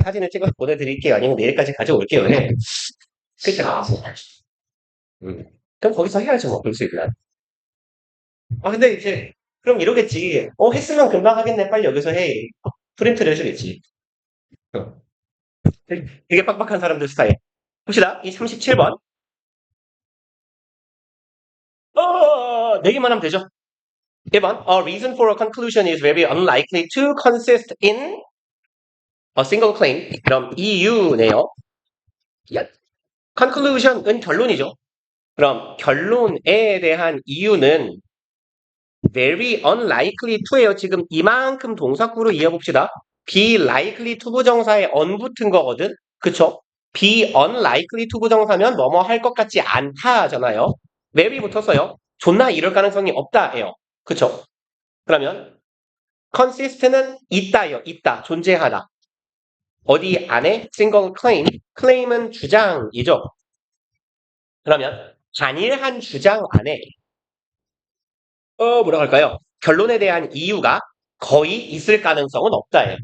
사진을 찍어서 보내드릴게요. 아니면 내일까지 가져올게요. 해. 그죠? 그럼 거기서 해야죠, 뭐, 볼 수 있나. 근데 이제, 그럼 이러겠지. 했으면 금방 하겠네. 빨리 여기서 해. 프린트를 해주겠지. 어. 되게 빡빡한 사람들 스타일. 봅시다. 이 37번. 네 개만 하면 되죠. 1번. A reason for a conclusion is very unlikely to consist in a single claim. 그럼 이유네요. conclusion은 결론이죠. 그럼 결론에 대한 이유는 very unlikely to예요. 지금 이만큼 동사구로 이어봅시다. be likely to 부정사에 on 붙은 거거든. 그쵸? be unlikely to 부정사면 뭐뭐 할 것 같지 않다잖아요. very 붙었어요. 존나 이럴 가능성이 없다예요. 그쵸? 그러면 consist는 있다요. 있다. 존재하다. 어디 안에 single claim. claim은 주장이죠. 그러면 단일한 주장 안에 뭐라고 할까요? 결론에 대한 이유가 거의 있을 가능성은 없다예요.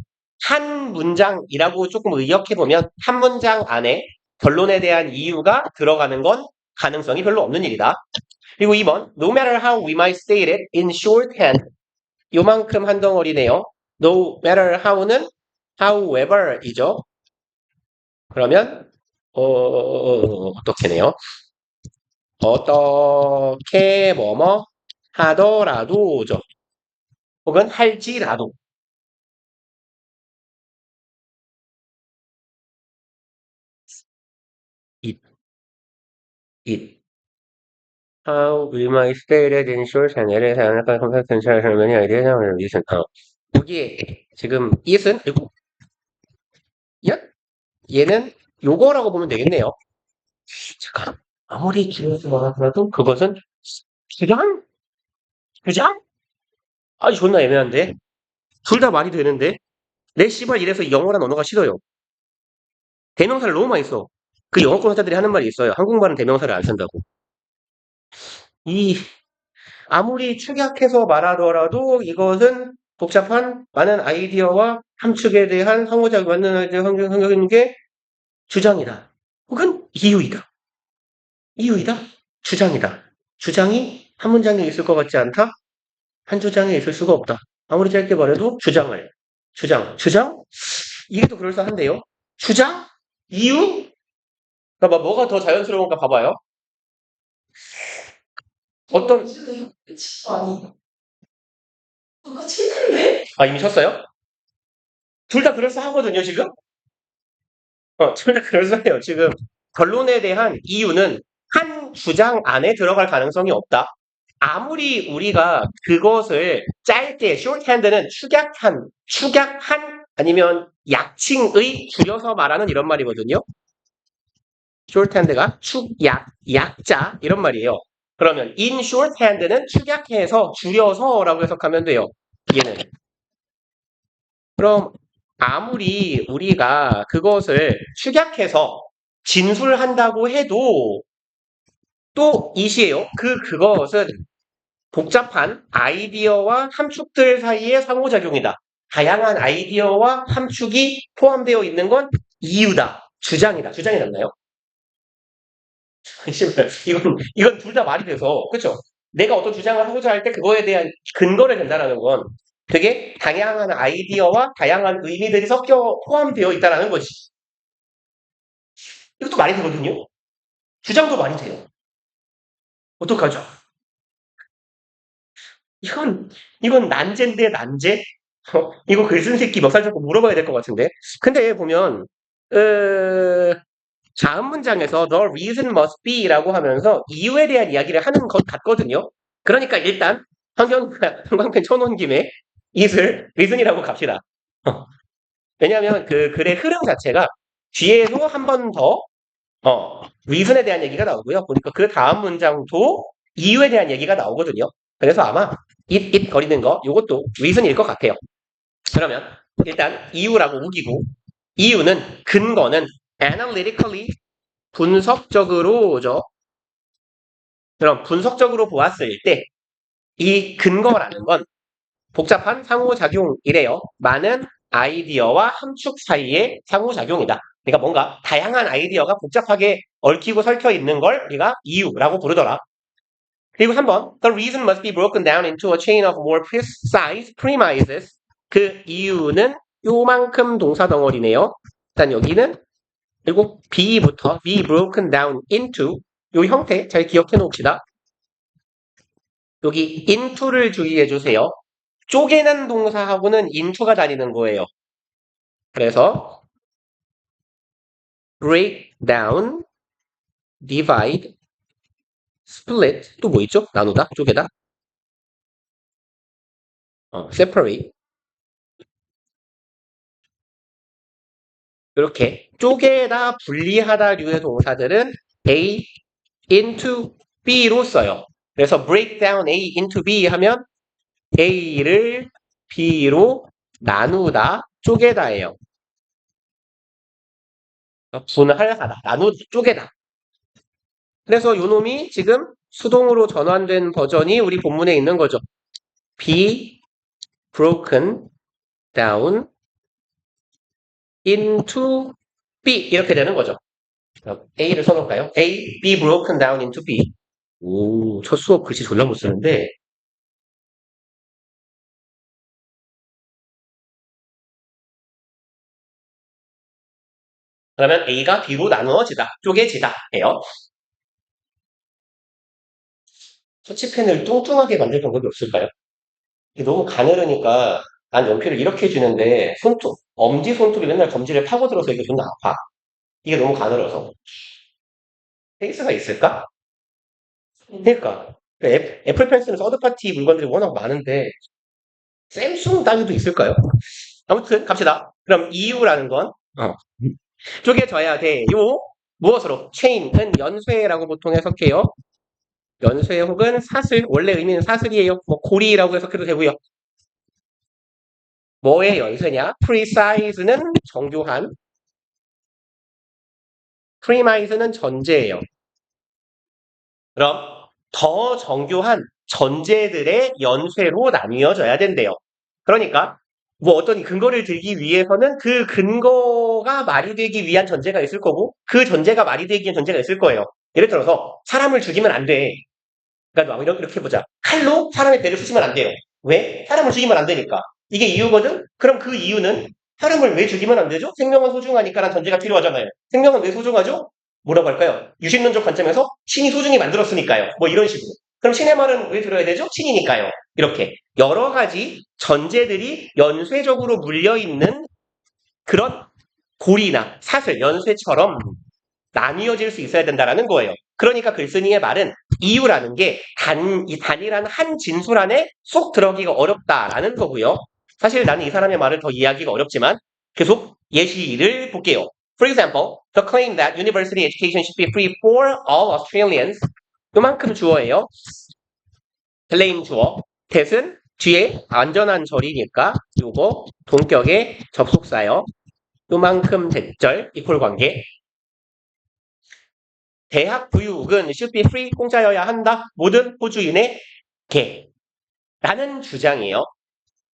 한 문장이라고 조금 의역해보면 한 문장 안에 결론에 대한 이유가 들어가는 건 가능성이 별로 없는 일이다. 그리고 2번 No matter how we might state it in shorthand 요만큼 한 덩어리네요. No matter how는 however이죠. 그러면 어떻게네요? 어떻게 뭐뭐 하더라도죠. 혹은 할지라도. it, it. How we might state it in short and 예를 사용할까 컴퓨터 설명이 아이디어 사용을 위해서 여기에 지금 it은 그리고 얘는 요거라고 보면 되겠네요. 잠깐 아무리 길어서 말하더라도 그것은 주장? 주장? 존나 애매한데 둘 다 말이 되는데 내 씨발 이래서 영어란 언어가 싫어요. 대명사를 너무 많이 써. 그 영어권 학자들이 하는 말이 있어요. 한국말은 대명사를 안 쓴다고. 이 아무리 축약해서 말하더라도 이것은 복잡한 많은 아이디어와 함축에 대한 상호작용 맞는 환경인 게 주장이다. 혹은 이유이다. 이유이다. 주장이다. 주장이 한 문장에 있을 것 같지 않다. 한 주장에 있을 수가 없다. 아무리 짧게 말해도 주장을. 주장? 이게 또 그럴싸한데요. 주장? 이유? 그러니까 뭐가 더 자연스러운가 봐봐요. 어떤 아니 누가 칠칠래? 이미 쳤어요? 둘 다 그럴싸하거든요, 지금? 둘 다 그럴싸해요. 지금 결론에 대한 이유는 한 주장 안에 들어갈 가능성이 없다. 아무리 우리가 그것을 짧게 shorthand는 축약한 아니면 약칭의 줄여서 말하는 이런 말이거든요. shorthand가 약자 이런 말이에요. 그러면 in shorthand는 축약해서 줄여서라고 해석하면 돼요. 얘는. 그럼 아무리 우리가 그것을 축약해서 진술한다고 해도 또 이시에요. 그것은 복잡한 아이디어와 함축들 사이의 상호작용이다. 다양한 아이디어와 함축이 포함되어 있는 건 이유다. 주장이다. 주장이 맞나요? 이건 둘 다 말이 돼서 그렇죠? 내가 어떤 주장을 하고자 할 때 그거에 대한 근거를 된다는 건 되게 다양한 아이디어와 다양한 의미들이 섞여 포함되어 있다는 거지. 이것도 말이 되거든요. 주장도 말이 돼요. 어떡하죠? 이건 난제인데 난제? 이거 글 쓴 새끼 멱살 잡고 물어봐야 될 것 같은데. 근데 보면 다음 문장에서 the reason must be라고 하면서 이유에 대한 이야기를 하는 것 같거든요. 그러니까 일단 형광펜 쳐놓은 김에 it을 reason이라고 갑시다. 왜냐하면 그 글의 흐름 자체가 뒤에도 한 번 더 reason에 대한 얘기가 나오고요. 보니까 그 다음 문장도 이유에 대한 얘기가 나오거든요. 그래서 아마 it 거리는 거 이것도 reason일 것 같아요. 그러면 일단 이유라고 우기고 이유는 근거는 analytically 분석적으로죠. 그럼 분석적으로 보았을 때 이 근거라는 건 복잡한 상호작용이래요. 많은 아이디어와 함축 사이의 상호작용이다. 그러니까 뭔가 다양한 아이디어가 복잡하게 얽히고 설켜 있는 걸 우리가 이유라고 부르더라. 그리고 3번 The reason must be broken down into a chain of more precise premises. 그 이유는 요만큼 동사 덩어리네요. 일단 여기는 그리고 be부터 be broken down into 요 형태 잘 기억해 놓읍시다. 여기 into를 주의해 주세요. 쪼개는 동사하고는 into가 다니는 거예요. 그래서 break down, divide, split 또 뭐 있죠? 나누다, 쪼개다, separate 이렇게 쪼개다, 분리하다 류의 동사들은 A into B로 써요. 그래서 break down A into B 하면 A를 B로 나누다, 쪼개다예요. 분할하다, 쪼개다. 그래서 요 놈이 지금 수동으로 전환된 버전이 우리 본문에 있는 거죠. be broken down into B 이렇게 되는 거죠. A를 써놓을까요? A, be broken down into B. 오, 첫 수업 글씨 졸라 못 쓰는데 그러면 A가 B로 나누어지다, 쪼개지다 해요. 터치펜을 뚱뚱하게 만들 방법이 없을까요? 이게 너무 가늘으니까 난 연필을 이렇게 쥐는데 엄지 손톱이 맨날 검지를 파고들어서 이게 존나 아파. 이게 너무 가늘어서. 페이스가 있을까? 그러니까 애플 펜슬은 서드파티 물건들이 워낙 많은데 샘숭 따위도 있을까요? 아무튼 갑시다. 그럼 이유라는 건 쪼개져야 돼. 무엇으로? 체인은 연쇄라고 보통 해석해요. 연쇄 혹은 사슬, 원래 의미는 사슬이에요. 뭐 고리라고 해석해도 되고요. 뭐의 연쇄냐? precise는 정교한, premise는 전제예요. 그럼 더 정교한 전제들의 연쇄로 나뉘어져야 된대요. 그러니까 뭐 어떤 근거를 들기 위해서는 그 근거가 말이 되기 위한 전제가 있을 거고 그 전제가 말이 되기 위한 전제가 있을 거예요. 예를 들어서 사람을 죽이면 안 돼. 그러니까 이렇게 보자. 칼로 사람의 배를 쑤시면 안 돼요. 왜? 사람을 죽이면 안 되니까. 이게 이유거든? 그럼 그 이유는 사람을 왜 죽이면 안 되죠? 생명은 소중하니까라는 전제가 필요하잖아요. 생명은 왜 소중하죠? 뭐라고 할까요? 유신론적 관점에서 신이 소중히 만들었으니까요. 뭐 이런 식으로. 그럼 신의 말은 왜 들어야 되죠? 신이니까요. 이렇게 여러 가지 전제들이 연쇄적으로 물려있는 그런 고리나 사슬, 연쇄처럼 나뉘어질 수 있어야 된다라는 거예요. 그러니까 글쓴이의 말은 이유라는 게 이 단이라는 한 진술 안에 쏙 들어가기가 어렵다라는 거고요. 사실 나는 이 사람의 말을 더 이해하기가 어렵지만 계속 예시를 볼게요. For example, the claim that university education should be free for all Australians. 요만큼 주어예요. claim 주어. that은 뒤에 안전한 절이니까 요거 동격의 접속사요. 요만큼 대절, 이퀄 관계. 대학 교육은 should be free, 공짜여야 한다. 모든 호주인의 개. 라는 주장이에요.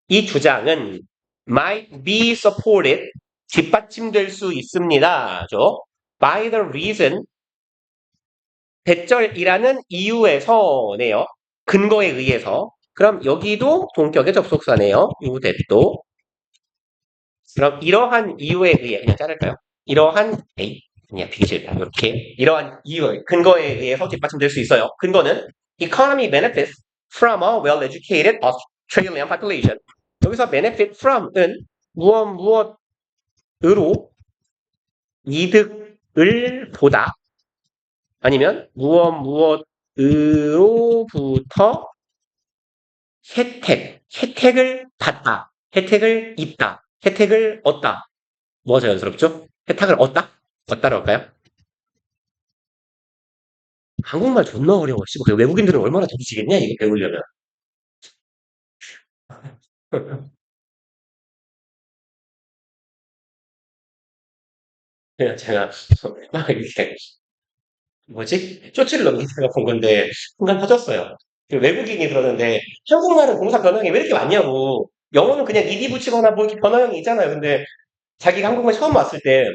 이 주장은 might be supported, 뒷받침될 수 있습니다. by the reason, 대절이라는 이유에서네요. 근거에 의해서. 그럼 여기도 동격의 접속사네요. 요 대도. 그럼 이러한 이유에 의해 그냥 자를까요? 이러한 그냥 되게 싫다. 이렇게 이러한 이유, 근거에 의해서 뒷받침될 수 있어요. 근거는 economy benefits from a well-educated Australian population. 여기서 benefit from은 무엇으로 이득을 보다 아니면 무엇으로부터 혜택을 받다, 혜택을 입다, 혜택을 얻다. 뭐가 자연스럽죠? 혜택을 얻다로 할까요? 한국말 존나 어려워. 씨발, 외국인들은 얼마나 잘지겠냐 이게 배우려면. 그냥 제가 막 이렇게 뭐지? 쇼츠를 넘기다가 본 건데 순간 터졌어요. 그 외국인이 그러는데 한국말은 동사 변형이 왜 이렇게 많냐고. 영어는 그냥 ed 붙이거나 뭐 이렇게 변화형이 있잖아요. 근데 자기가 한국에 처음 왔을 때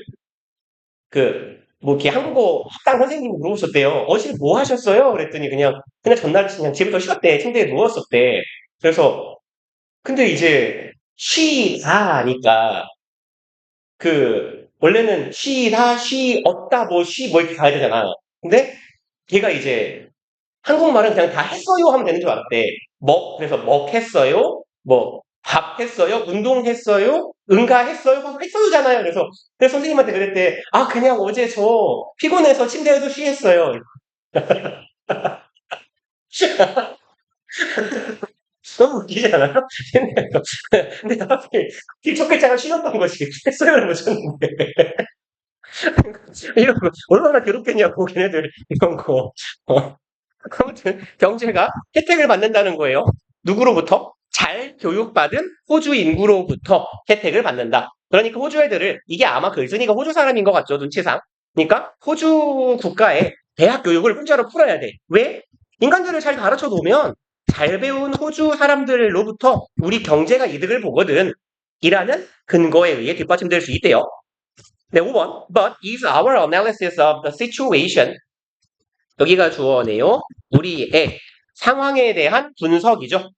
뭐 이렇게 한국어 학당 선생님이 물어보셨대요. 어제 뭐 하셨어요? 그랬더니 그냥 전날 그냥 집에서 쉬었대. 침대에 누웠었대. 그래서 근데 이제 쉬다니까 원래는 쉬다, 쉬었다, 뭐 이렇게 가야 되잖아. 근데 걔가 이제 한국말은 그냥 다 했어요 하면 되는 줄 알았대. 그래서 먹했어요? 밥 했어요? 운동했어요? 응가했어요? 했어요잖아요. 그래서 선생님한테 그랬대. 아, 그냥 어제 저 피곤해서 침대에서 쉬했어요. 너무 웃기지 않아요? 근데 하필 첫 글자가 쉬었던 것이 했어요를 붙였는데. 이런 거 얼마나 괴롭겠냐고, 걔네들 이런 거. 아무튼 경제가 혜택을 받는다는 거예요. 누구로부터? 잘 교육받은 호주 인구로부터 혜택을 받는다. 그러니까 호주 애들을 이게 아마 글쓴이가 호주 사람인 것 같죠, 눈치상. 그러니까 호주 국가에 대학 교육을 공짜로 풀어야 돼. 왜? 인간들을 잘 가르쳐 놓으면 잘 배운 호주 사람들로부터 우리 경제가 이득을 보거든. 이라는 근거에 의해 뒷받침될 수 있대요. 네, 5번. But is our analysis of the situation 여기가 주어네요. 우리의 상황에 대한 분석이죠.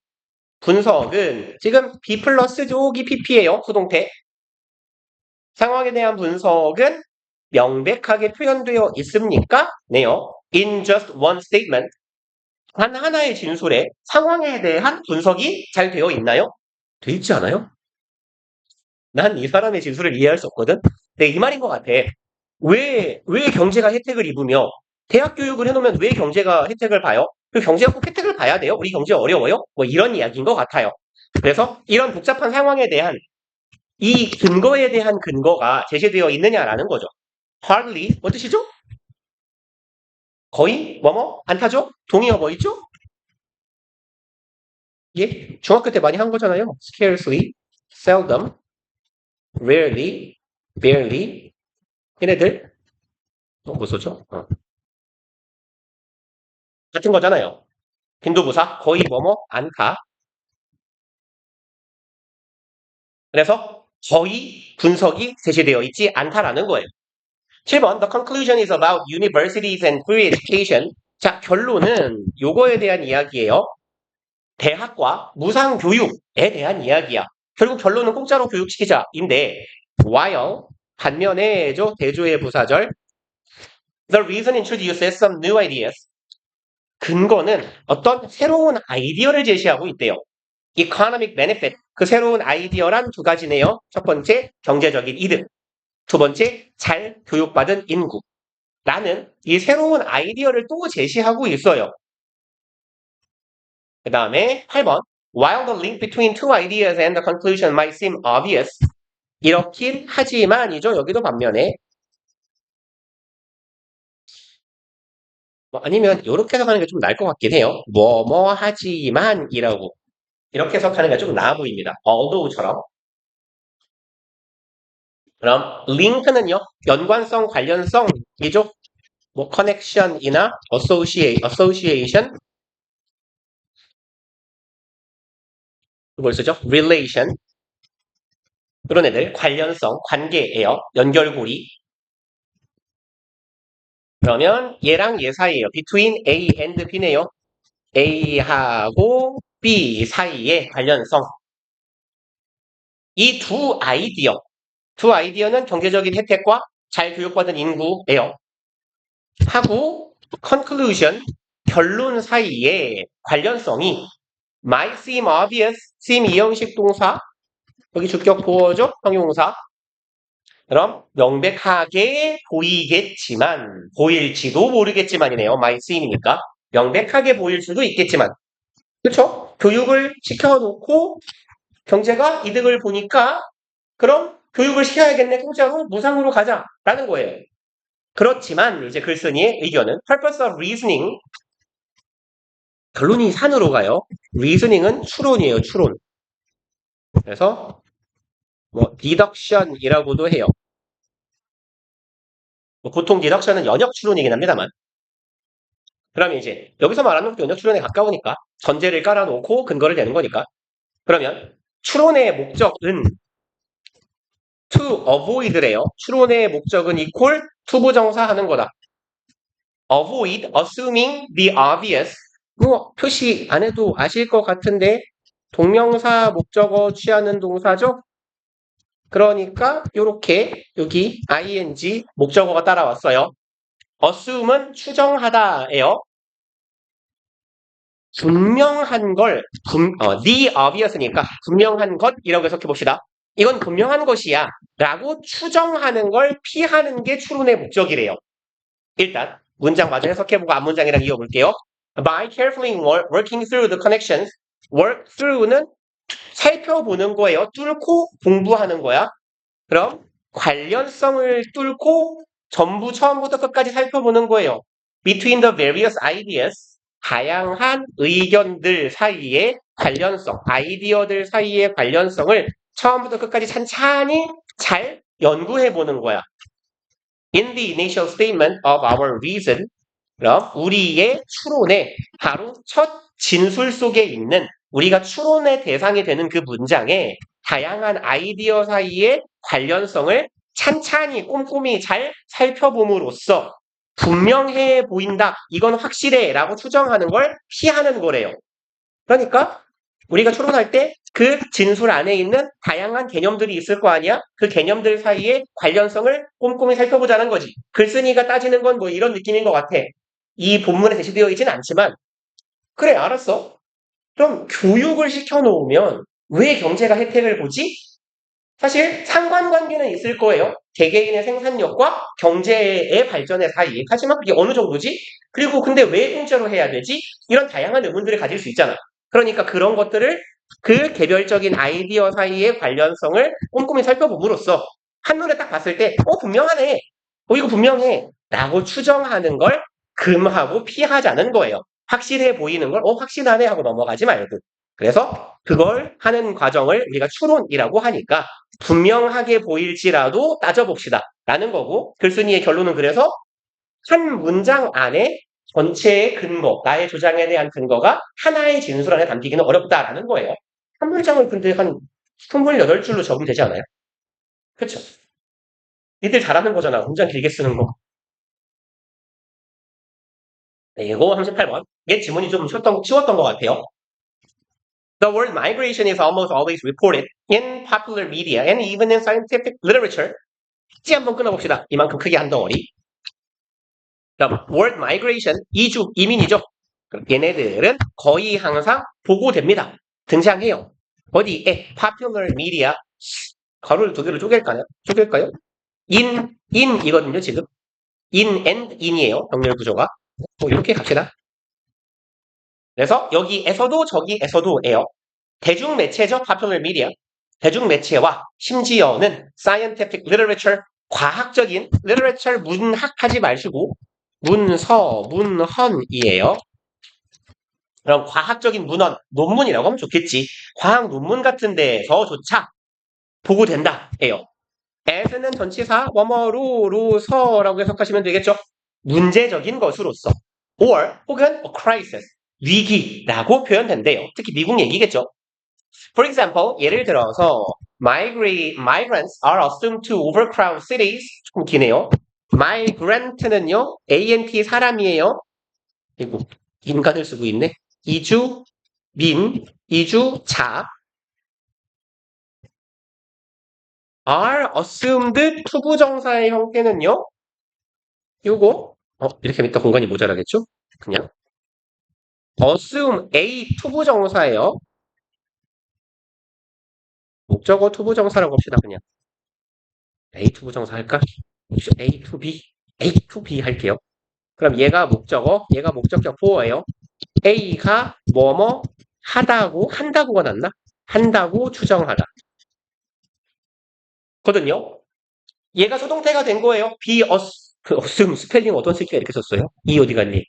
분석은 지금 B 플러스 조기 PP예요. 수동태. 상황에 대한 분석은 명백하게 표현되어 있습니까? 네요. In just one statement. 단 하나의 진술에 상황에 대한 분석이 잘 되어 있나요? 돼 있지 않아요? 난 이 사람의 진술을 이해할 수 없거든? 근데 이 말인 것 같아. 왜 경제가 혜택을 입으며 대학 교육을 해놓으면 왜 경제가 혜택을 봐요? 그 경제가 꼭 혜택을 봐야 돼요? 우리 경제 어려워요? 뭐 이런 이야기인 것 같아요. 그래서 이런 복잡한 상황에 대한 이 근거에 대한 근거가 제시되어 있느냐라는 거죠. hardly 뭐 뜻이죠? 거의 않다죠? 동의어 뭐 있죠? 예, 중학교 때 많이 한 거잖아요. scarcely, seldom, rarely, barely 얘네들 뭐 쓰죠? 같은 거잖아요. 빈도부사 거의 않다. 그래서 거의 분석이 제시되어 있지 않다라는 거예요. 7번 The conclusion is about universities and free education. 자, 결론은 요거에 대한 이야기예요. 대학과 무상 교육에 대한 이야기야. 결국 결론은 공짜로 교육시키자인데 while 반면에죠. 대조의 부사절 The reason introduces some new ideas. 근거는 어떤 새로운 아이디어를 제시하고 있대요. economic benefit. 그 새로운 아이디어란 두 가지네요. 첫 번째, 경제적인 이득. 두 번째, 잘 교육받은 인구. 라는 이 새로운 아이디어를 또 제시하고 있어요. 그 다음에 8번. While the link between two ideas and the conclusion might seem obvious. 이렇긴 하지만이죠. 여기도 반면에. 아니면 이렇게 해석하는 게 좀 나을 것 같긴 해요. 하지만이라고. 이렇게 해석하는 게 좀 나아 보입니다. although처럼. 그럼 링크는요. 연관성, 관련성이죠. connection이나 association 그걸 쓰죠. relation 그런 애들 관련성, 관계예요. 연결고리. 그러면 얘랑 얘 사이예요. between A and B네요. A하고 B 사이의 관련성. 이 두 아이디어는 경제적인 혜택과 잘 교육받은 인구예요. 하고 conclusion, 결론 사이의 관련성이 might seem obvious, seem 이형식 동사, 여기 주격 보어죠? 형용사. 그럼 명백하게 보이겠지만, 보일지도 모르겠지만이네요. might seem이니까. 명백하게 보일 수도 있겠지만. 그쵸? 교육을 시켜놓고 경제가 이득을 보니까 그럼 교육을 시켜야겠네. 공짜로 무상으로 가자라는 거예요. 그렇지만 이제 글쓴이의 의견은 purpose of reasoning 결론이 산으로 가요. reasoning은 추론이에요. 추론. 그래서 deduction이라고도 해요. 보통 deduction은 연역 추론이긴 합니다만. 그러면 이제 여기서 말하는 것도 연역 추론에 가까우니까 전제를 깔아놓고 근거를 대는 거니까. 그러면 추론의 목적은 to avoid래요. 추론의 목적은 equal 투부정사 하는 거다. avoid assuming the obvious. 뭐 표시 안 해도 아실 것 같은데 동명사 목적어 취하는 동사죠? 그러니까 요렇게 여기 ing 목적어가 따라왔어요. assume은 추정하다예요. 분명한 걸 the obvious니까 분명한 것이라고 해석해 봅시다. 이건 분명한 것이야 라고 추정하는 걸 피하는 게 추론의 목적이래요. 일단 문장 마저 해석해보고 앞문장이랑 이어볼게요. By carefully working through the connections, work through는 살펴보는 거예요. 뚫고 공부하는 거야. 그럼 관련성을 뚫고 전부 처음부터 끝까지 살펴보는 거예요. Between the various ideas, 다양한 의견들 사이의 관련성, 아이디어들 사이의 관련성을 처음부터 끝까지 찬찬히 잘 연구해보는 거야. In the initial statement of our reason, 그럼 우리의 추론의 바로 첫 진술 속에 있는 우리가 추론의 대상이 되는 그 문장에 다양한 아이디어 사이의 관련성을 찬찬히 꼼꼼히 잘 살펴봄으로써 분명해 보인다, 이건 확실해 라고 추정하는 걸 피하는 거래요. 그러니까 우리가 추론할 때 그 진술 안에 있는 다양한 개념들이 있을 거 아니야? 그 개념들 사이의 관련성을 꼼꼼히 살펴보자는 거지. 글쓴이가 따지는 건 뭐 이런 느낌인 것 같아. 이 본문에 제시되어 있지는 않지만 그래 알았어. 그럼 교육을 시켜놓으면 왜 경제가 혜택을 보지? 사실 상관관계는 있을 거예요. 개개인의 생산력과 경제의 발전의 사이. 하지만 그게 어느 정도지? 그리고 근데 왜 공짜로 해야 되지? 이런 다양한 의문들을 가질 수 있잖아. 그러니까 그런 것들을 그 개별적인 아이디어 사이의 관련성을 꼼꼼히 살펴봄으로써 한눈에 딱 봤을 때 분명하네. 이거 분명해. 라고 추정하는 걸 금하고 피하자는 거예요. 확실해 보이는 걸 확실하네 하고 넘어가지 말고. 그래서 그걸 하는 과정을 우리가 추론이라고 하니까 분명하게 보일지라도 따져봅시다 라는 거고, 글쓴이의 결론은 그래서 한 문장 안에 전체의 근거, 나의 주장에 대한 근거가 하나의 진술 안에 담기기는 어렵다라는 거예요. 한 문장을 근데 한 28줄로 적으면 되지 않아요? 그렇죠? 니들 잘하는 거잖아. 문장 길게 쓰는 거. 네, 이거 38번. 이게 지문이 좀 쉬웠던 것 같아요. The word migration is almost always reported in popular media and even in scientific literature. 찌 한번 끊어봅시다. 이만큼 크게 한 덩어리. 그럼 word migration, 이주, 이민이죠. 그럼 얘네들은 거의 항상 보고됩니다. 등장해요. 어디에? popular media. 가로를 두 개로 쪼갤까요? in이거든요, 지금. in and in이에요. 병렬 구조가. 이렇게 갑시다. 그래서 여기에서도 저기에서도예요. 대중매체죠, popular media. 대중매체와 심지어는 scientific literature, 과학적인 literature, 문학 하지 마시고 문서, 문헌이에요. 그럼 과학적인 문헌, 논문이라고 하면 좋겠지. 과학 논문 같은 데서조차 보고된다예요. as는 전치사, 뭐뭐로서라고 해석하시면 되겠죠. 문제적인 것으로서. or 혹은 a crisis, 위기라고 표현된대요. 특히 미국 얘기겠죠. For example, 예를 들어서 migrants are assumed to overcrowd cities. 조금 기네요. migrant는요, ant 사람이에요. 그리고 인간을 쓰고 있네. 이주자. are assumed 투부정사의 형태는요. 요거 이렇게 하니까 공간이 모자라겠죠? 그냥 assume a 투부정사예요. 목적어 투부정사라고 합시다. 그냥 A 투부정사 할까? A to B 할게요. 그럼 얘가 목적어, 얘가 목적격 보어예요. A가 뭐뭐 한다고가 낫나? 한다고 추정하다. 거든요. 얘가 수동태가 된 거예요. assume 스펠링 어떤 새끼가 이렇게 썼어요? 이 어디 갔니?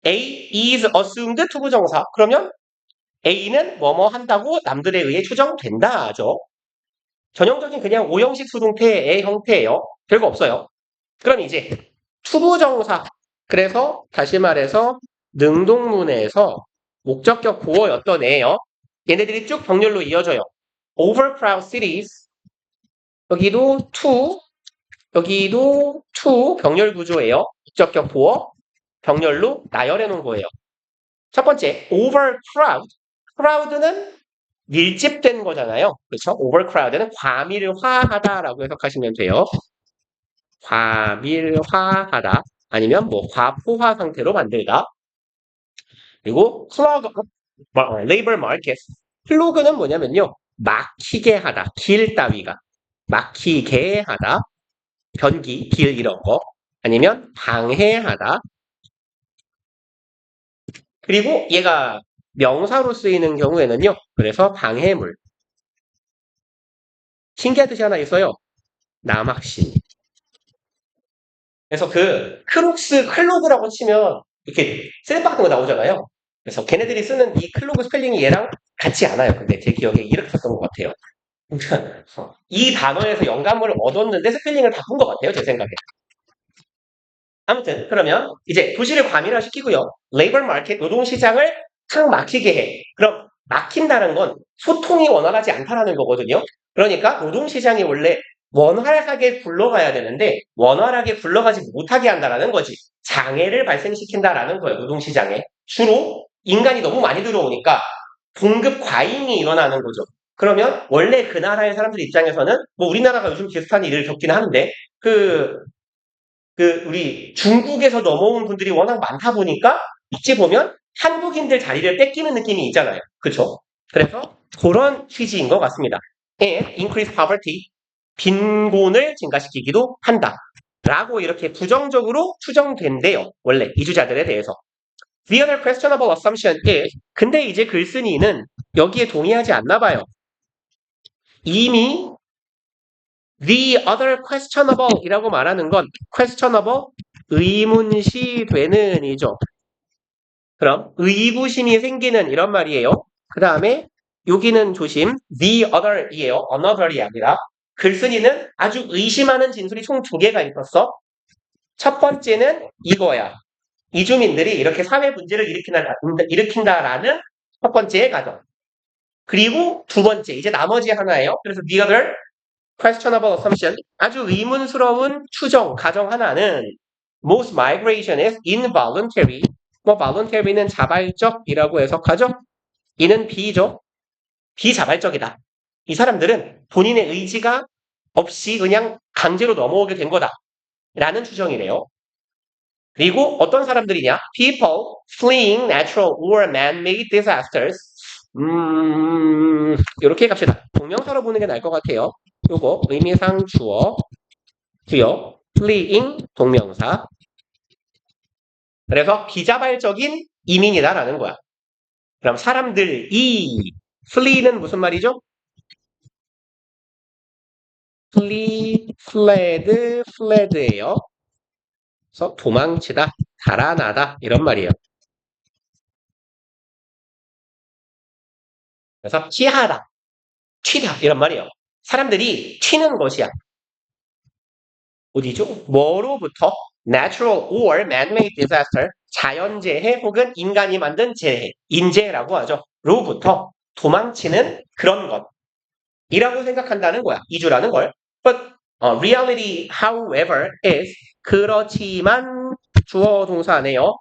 A is assumed 투부정사. 그러면 A는 뭐뭐 한다고 남들에 의해 추정된다죠. 전형적인 그냥 오형식 수동태의 형태예요. 별거 없어요. 그럼 이제 투부정사. 그래서 다시 말해서 능동문에서 목적격 보어였던 애예요. 얘네들이 쭉 병렬로 이어져요. overcrowd cities. 여기도 to 병렬 구조예요. 목적격 보어 병렬로 나열해 놓은 거예요. 첫 번째, overcrowd. crowd는 밀집된 거잖아요. 그렇죠? overcrowd는 과밀화하다라고 해석하시면 돼요. 과밀화하다. 아니면 뭐 과포화 상태로 만들다. 그리고 clog up labor market. 플로그는 뭐냐면요. 막히게 하다. 길 따위가. 막히게 하다. 변기, 길 이런 거. 아니면 방해하다. 그리고 얘가 명사로 쓰이는 경우에는요. 그래서 방해물. 신기하듯이 하나 있어요. 남학신. 그래서 그 클로그라고 치면 이렇게 셀 같은 거 나오잖아요. 그래서 걔네들이 쓰는 이 클로그 스펠링이 얘랑 같지 않아요. 근데 제 기억에 이렇게 썼던 것 같아요. 이 단어에서 영감을 얻었는데 스펠링을 바꾼 것 같아요. 제 생각에. 아무튼 그러면 이제 도시를 과밀화시키고요. 레이버 마켓 노동시장을 탁 막히게 해. 그럼 막힌다는 건 소통이 원활하지 않다라는 거거든요. 그러니까 노동시장이 원래 원활하게 굴러가야 되는데 원활하게 굴러가지 못하게 한다라는 거지. 장애를 발생시킨다라는 거예요. 노동시장에. 주로 인간이 너무 많이 들어오니까 공급 과잉이 일어나는 거죠. 그러면 원래 그 나라의 사람들 입장에서는 뭐 우리나라가 요즘 비슷한 일을 겪기는 하는데 우리 중국에서 넘어온 분들이 워낙 많다 보니까 어찌 보면 한국인들 자리를 뺏기는 느낌이 있잖아요. 그쵸? 그래서 그런 취지인 것 같습니다. And increase poverty. 빈곤을 증가시키기도 한다. 라고 이렇게 부정적으로 추정된대요. 원래 이주자들에 대해서. The other questionable assumption is 근데 이제 글쓴이는 여기에 동의하지 않나 봐요. 이미 The other questionable 이라고 말하는 건 questionable 의문시 되는 이죠. 그럼 의구심이 생기는 이런 말이에요. 그 다음에 여기는 조심 the other이에요. another이 아니라 글쓴이는 아주 의심하는 진술이 총 2개가 있었어. 첫 번째는 이거야. 이주민들이 이렇게 사회 문제를 일으킨다라는 첫 번째의 가정. 그리고 두 번째 이제 나머지 하나예요. 그래서 the other questionable assumption, 아주 의문스러운 추정, 가정 하나는 most migration is involuntary. 뭐 voluntary는 자발적이라고 해석하죠. 이는 비죠. 비자발적이다. 이 사람들은 본인의 의지가 없이 그냥 강제로 넘어오게 된 거다. 라는 추정이래요. 그리고 어떤 사람들이냐? People fleeing natural or man-made disasters. 이렇게 갑시다. 동명사로 보는 게 나을 것 같아요. 요거 의미상 주어, 주역, fleeing 동명사. 그래서 비자발적인 이민이다라는 거야. 그럼 사람들이 flee는 무슨 말이죠? flee, fled, fled예요. 그래서 도망치다, 달아나다 이런 말이에요. 그래서 피하다, 튀다 이런 말이에요. 사람들이 튀는 것이야. 어디죠? 뭐로부터? Natural or man-made disaster, 자연재해 혹은 인간이 만든 재해, 인재라고 하죠. 로부터 도망치는 그런 것이라고 생각한다는 거야. 이주라는 걸. But reality, however, is 그렇지만 주어 동사네요.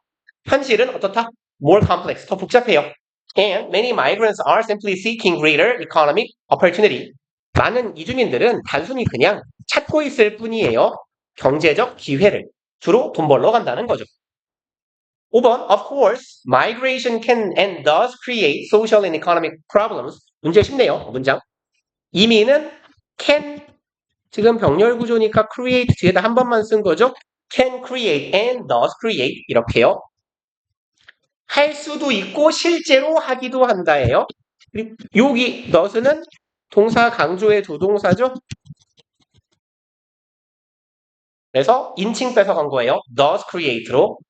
현실은 어떻다? More complex, 더 복잡해요. And many migrants are simply seeking greater economic opportunity. 많은 이주민들은 단순히 그냥 찾고 있을 뿐이에요. 경제적 기회를. 주로 돈 벌러 간다는 거죠. 5번, of course, migration can and does create social and economic problems. 문제 쉽네요, 문장. 이민은 can, 지금 병렬 구조니까 create 뒤에다 한 번만 쓴 거죠. can create and does create 이렇게요. 할 수도 있고 실제로 하기도 한다예요. 그리고 여기 does는 동사 강조의 두 동사죠. 그래서 인칭 뺏어간 거예요. does create로.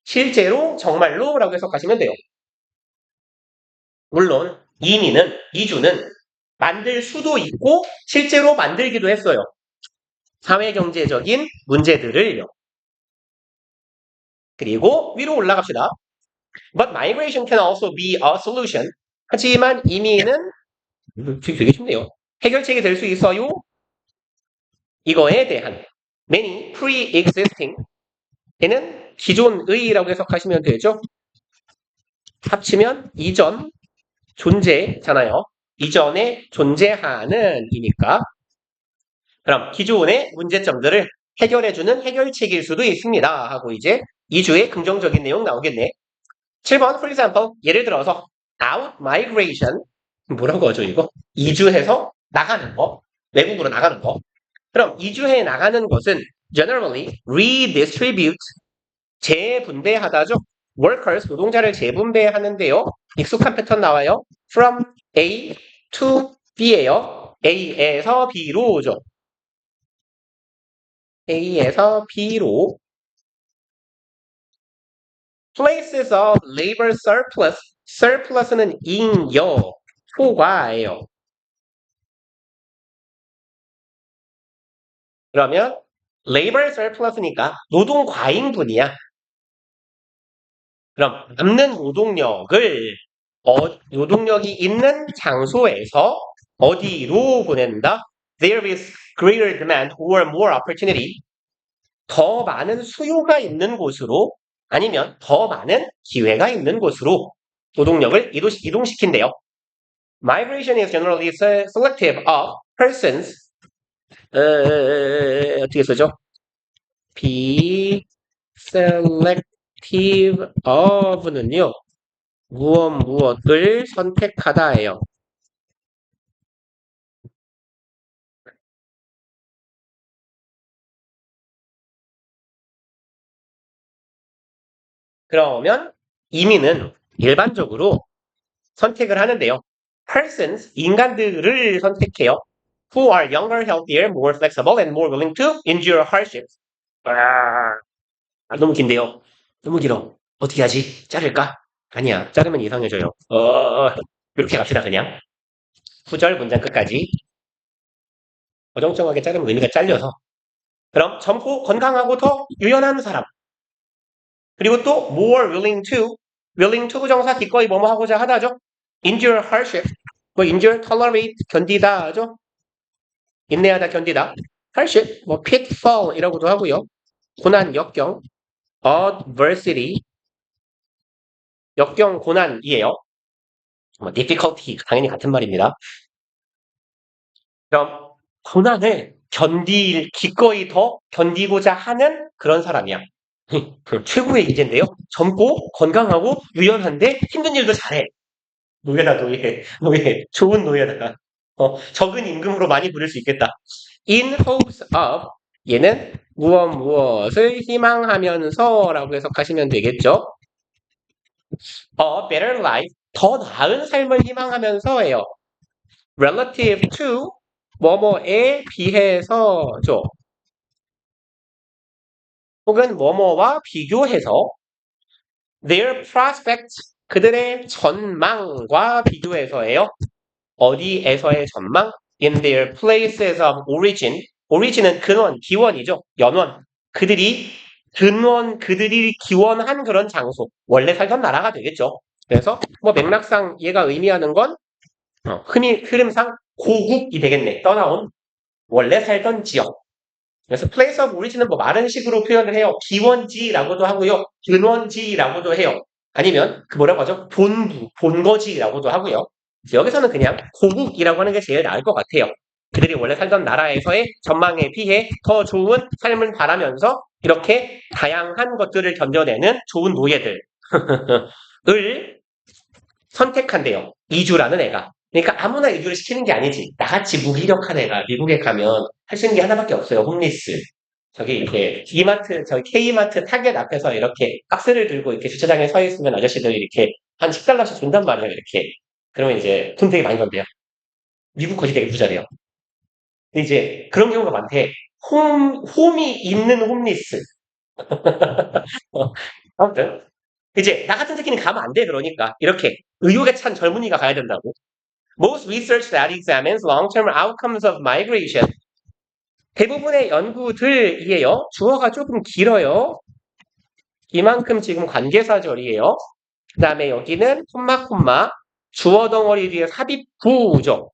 실제로 정말로 라고 해석하시면 돼요. 물론 이주는 만들 수도 있고 실제로 만들기도 했어요. 사회경제적인 문제들을요. 그리고 위로 올라갑시다. But migration can also be a solution. 하지만 이미는 되게 쉽네요. 해결책이 될 수 있어요. 이거에 대한 many pre-existing 얘는 기존의라고 해석하시면 되죠. 합치면 이전 존재잖아요. 이전에 존재하는 이니까. 그럼 기존의 문제점들을 해결해주는 해결책일 수도 있습니다. 하고 이제 2주의 긍정적인 내용 나오겠네. 7번, for example, 예를 들어서 out migration 뭐라고 하죠 이거? 이주해서 나가는 거, 외국으로 나가는 거. 그럼 이주해 나가는 것은 generally redistribute 재분배하다죠. workers 노동자를 재분배하는데요. 익숙한 패턴 나와요. from A to B예요. A에서 B로죠. A에서 B로 places of labor surplus surplus는 잉여 초과예요. 그러면 labor surplus니까 노동 과잉분이야. 그럼 남는 노동력을 노동력이 있는 장소에서 어디로 보낸다? There is greater demand or more opportunity. 더 많은 수요가 있는 곳으로 아니면 더 많은 기회가 있는 곳으로 노동력을 이동시킨대요. Migration is generally selective of persons. 어떻게 쓰죠? be selective of는요. 무엇을 선택하다예요. 그러면 이민은 일반적으로 선택을 하는데요. persons, 인간들을 선택해요. who are younger, healthier, more flexible, and more willing to endure hardships. 너무 긴데요. 너무 길어. 어떻게 하지? 자를까? 아니야. 자르면 이상해져요. 이렇게 갑시다, 그냥. 구절 문장 끝까지. 어정쩡하게 자르면 의미가 잘려서. 그럼 젊고 건강하고 더 유연한 사람. 그리고 또 more willing to 부정사 기꺼이 뭐뭐 하고자 하다죠. endure hardship. 뭐 endure, tolerate, 견디다 하죠. 인내하다, 견디다. hardship, 뭐 pitfall이라고도 하고요. 고난, 역경, adversity, 역경, 고난이에요. 뭐 difficulty, 당연히 같은 말입니다. 그럼 고난을 기꺼이 더 견디고자 하는 그런 사람이야. 최고의 인재인데요. 젊고 건강하고 유연한데 힘든 일도 잘해. 노예다 노예 좋은 노예다. 적은 임금으로 많이 부릴 수 있겠다. In hopes of 얘는 무엇을 희망하면서라고 해석하시면 되겠죠. A better life 더 나은 삶을 희망하면서예요. Relative to 뭐뭐에 비해서죠. 혹은 뭐뭐와 비교해서 their prospects 그들의 전망과 비교해서예요. 어디에서의 전망? In their places of origin. origin은 근원, 기원이죠. 연원. 그들이 기원한 그런 장소. 원래 살던 나라가 되겠죠. 그래서 뭐 맥락상 얘가 의미하는 건 흐름상 고국이 되겠네. 떠나온 원래 살던 지역. 그래서 place of origin은 뭐 마른 식으로 표현을 해요. 기원지라고도 하고요. 근원지라고도 해요. 아니면 그 뭐라고 하죠? 본거지라고도 하고요. 여기서는 그냥 고국이라고 하는 게 제일 나을 것 같아요. 그들이 원래 살던 나라에서의 전망에 비해 더 좋은 삶을 바라면서 이렇게 다양한 것들을 견뎌내는 좋은 노예들을 선택한대요. 이주라는 애가. 그러니까 아무나 이주를 시키는 게 아니지. 나같이 무기력한 애가 미국에 가면 할 수 있는 게 하나밖에 없어요. 홈리스. 저기 이렇게 K마트 타겟 앞에서 이렇게 박스를 들고 이렇게 주차장에 서 있으면 아저씨들이 이렇게 한 10달러씩 준단 말이에요. 이렇게. 그러면 이제 돈 되게 많이 번대요. 미국 거지 되게 부자래요. 근데 이제 그런 경우가 많대. 홈이 있는 홈리스. 아무튼 이제 나 같은 새끼는 가면 안 돼. 그러니까 이렇게 의욕에 찬 젊은이가 가야 된다고. Most research that examines long-term outcomes of migration. 대부분의 연구들이에요. 주어가 조금 길어요. 이만큼 지금 관계사절이에요. 그 다음에 여기는 콤마 주어 덩어리 뒤에 삽입구죠.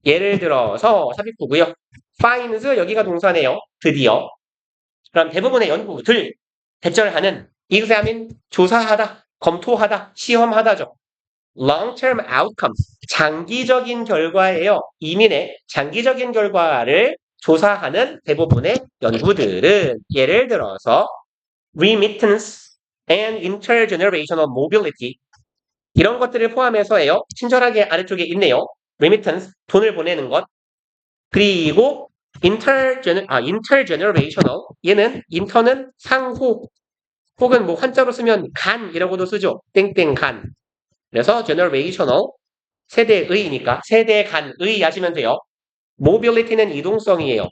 예를 들어서 삽입구고요. finds 여기가 동사네요. 드디어. 그럼 대부분의 연구들 대절하는 examine 조사하다, 검토하다, 시험하다죠. long-term outcome 장기적인 결과예요. 이민의 장기적인 결과를 조사하는 대부분의 연구들은 예를 들어서 remittance and intergenerational mobility 이런 것들을 포함해서예요. 친절하게 아래쪽에 있네요. remittance 돈을 보내는 것 그리고 intergenerational 얘는 inter는 상호 혹은 뭐 한자로 쓰면 간이라고도 쓰죠. 땡땡 간. 그래서 generational 세대의니까 세대 간의 하시면 돼요. mobility는 이동성이에요.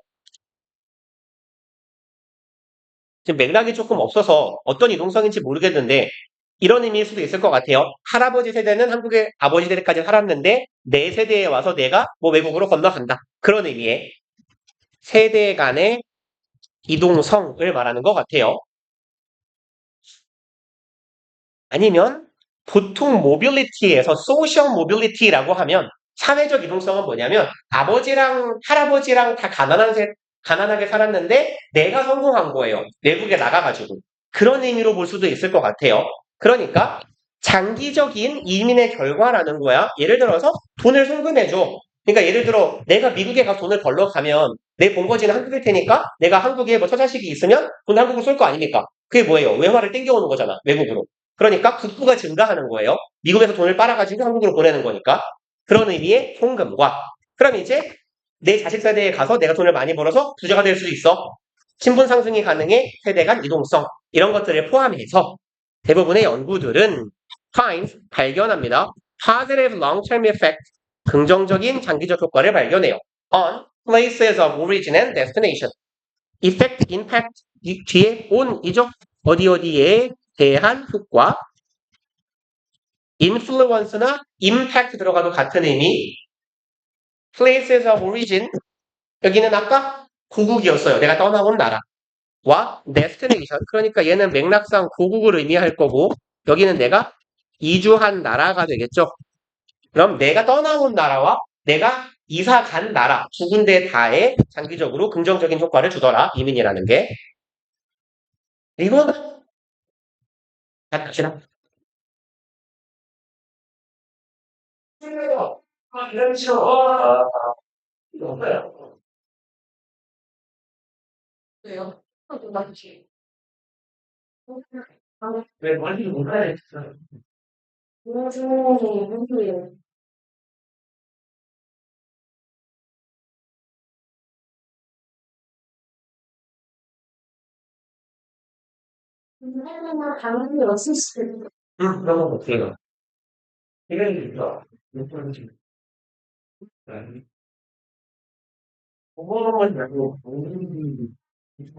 지금 맥락이 조금 없어서 어떤 이동성인지 모르겠는데 이런 의미일 수도 있을 것 같아요. 할아버지 세대는 한국의 아버지 세대까지 살았는데 내 세대에 와서 내가 뭐 외국으로 건너간다. 그런 의미의 세대 간의 이동성을 말하는 것 같아요. 아니면 보통 모빌리티에서 소셜 모빌리티라고 하면 사회적 이동성은 뭐냐면 아버지랑 할아버지랑 다 가난하게 살았는데 내가 성공한 거예요. 외국에 나가가지고. 그런 의미로 볼 수도 있을 것 같아요. 그러니까 장기적인 이민의 결과라는 거야. 예를 들어서 돈을 송금해줘. 그러니까 예를 들어 내가 미국에 가서 돈을 벌러 가면 내 본거지는 한국일 테니까 내가 한국에 뭐 처자식이 있으면 돈 한국으로 쏠 거 아닙니까? 그게 뭐예요? 외화를 땡겨오는 거잖아. 외국으로. 그러니까 국부가 증가하는 거예요. 미국에서 돈을 빨아가지고 한국으로 보내는 거니까. 그런 의미의 송금과. 그럼 이제 내 자식 세대에 가서 내가 돈을 많이 벌어서 부자가 될 수 있어. 신분 상승이 가능해 세대 간 이동성. 이런 것들을 포함해서 대부분의 연구들은 find, 발견합니다. positive long-term effect, 긍정적인 장기적 효과를 발견해요. on places of origin and destination. effect, impact, 이 뒤에 on이죠. 어디에 대한 효과. influence나 impact 들어가도 같은 의미. places of origin. 여기는 아까 고국이었어요. 내가 떠나온 나라. 와 destination. 그러니까 얘는 맥락상 고국을 의미할 거고 여기는 내가 이주한 나라가 되겠죠. 그럼 내가 떠나온 나라와 내가 이사 간 나라 두 군데 다에 장기적으로 긍정적인 효과를 주더라. 이민이라는 게. 그리고 갑시다. 이런 식으로 이거요. 왜요? 맞지. 왜 멀리 못 가야겠어요? 무슨 맨날 당연히 없을 수 있는 응, 그런 거 못해요. 이런 거 못 보는지. 그거만 말고, 거.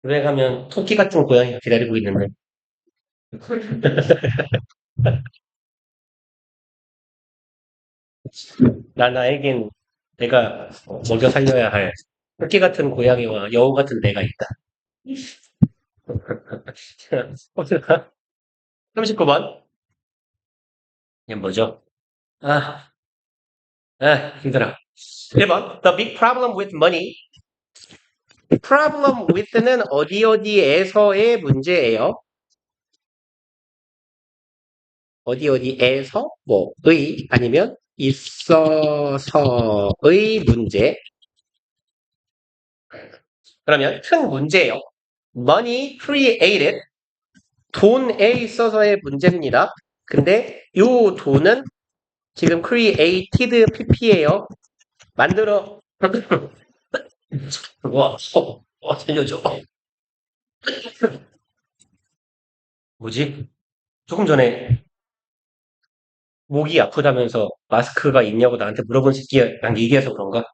유행하면 토끼 같은 고양이가 기다리고 있는데. 나에겐 내가 먹여 살려야 할 토끼 같은 고양이와 여우 같은 내가 있다. 39번. 이게 뭐죠? 아, 힘들어. 1번. The big problem with money. problem with는 어디 어디에서의 문제예요. 어디 어디에서 뭐의 아니면 있어서의 문제. 그러면 큰 문제예요. Money created 돈에 있어서의 문제입니다. 근데 요 돈은 지금 created pp예요. 만들어 살려줘. 뭐지? 조금 전에 목이 아프다면서 마스크가 있냐고 나한테 물어본 새끼가 난 얘기해서 그런가?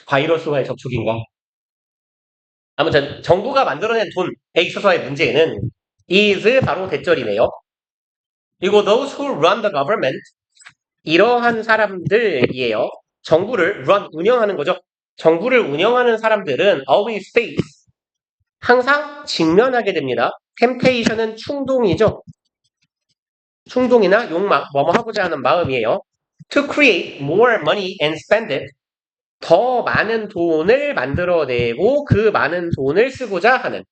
바이러스와의 접촉인가? 아무튼 정부가 만들어낸 돈에 있어서의 문제는 is 바로 대절이네요. 그리고 those who run the government 이러한 사람들이에요. 정부를 run 운영하는 거죠. 정부를 운영하는 사람들은 always face 항상 직면하게 됩니다. temptation은 충동이죠. 충동이나 욕망, 뭐뭐 하고자 하는 마음이에요. To create more money and spend it. 더 많은 돈을 만들어내고 그 많은 돈을 쓰고자 하는.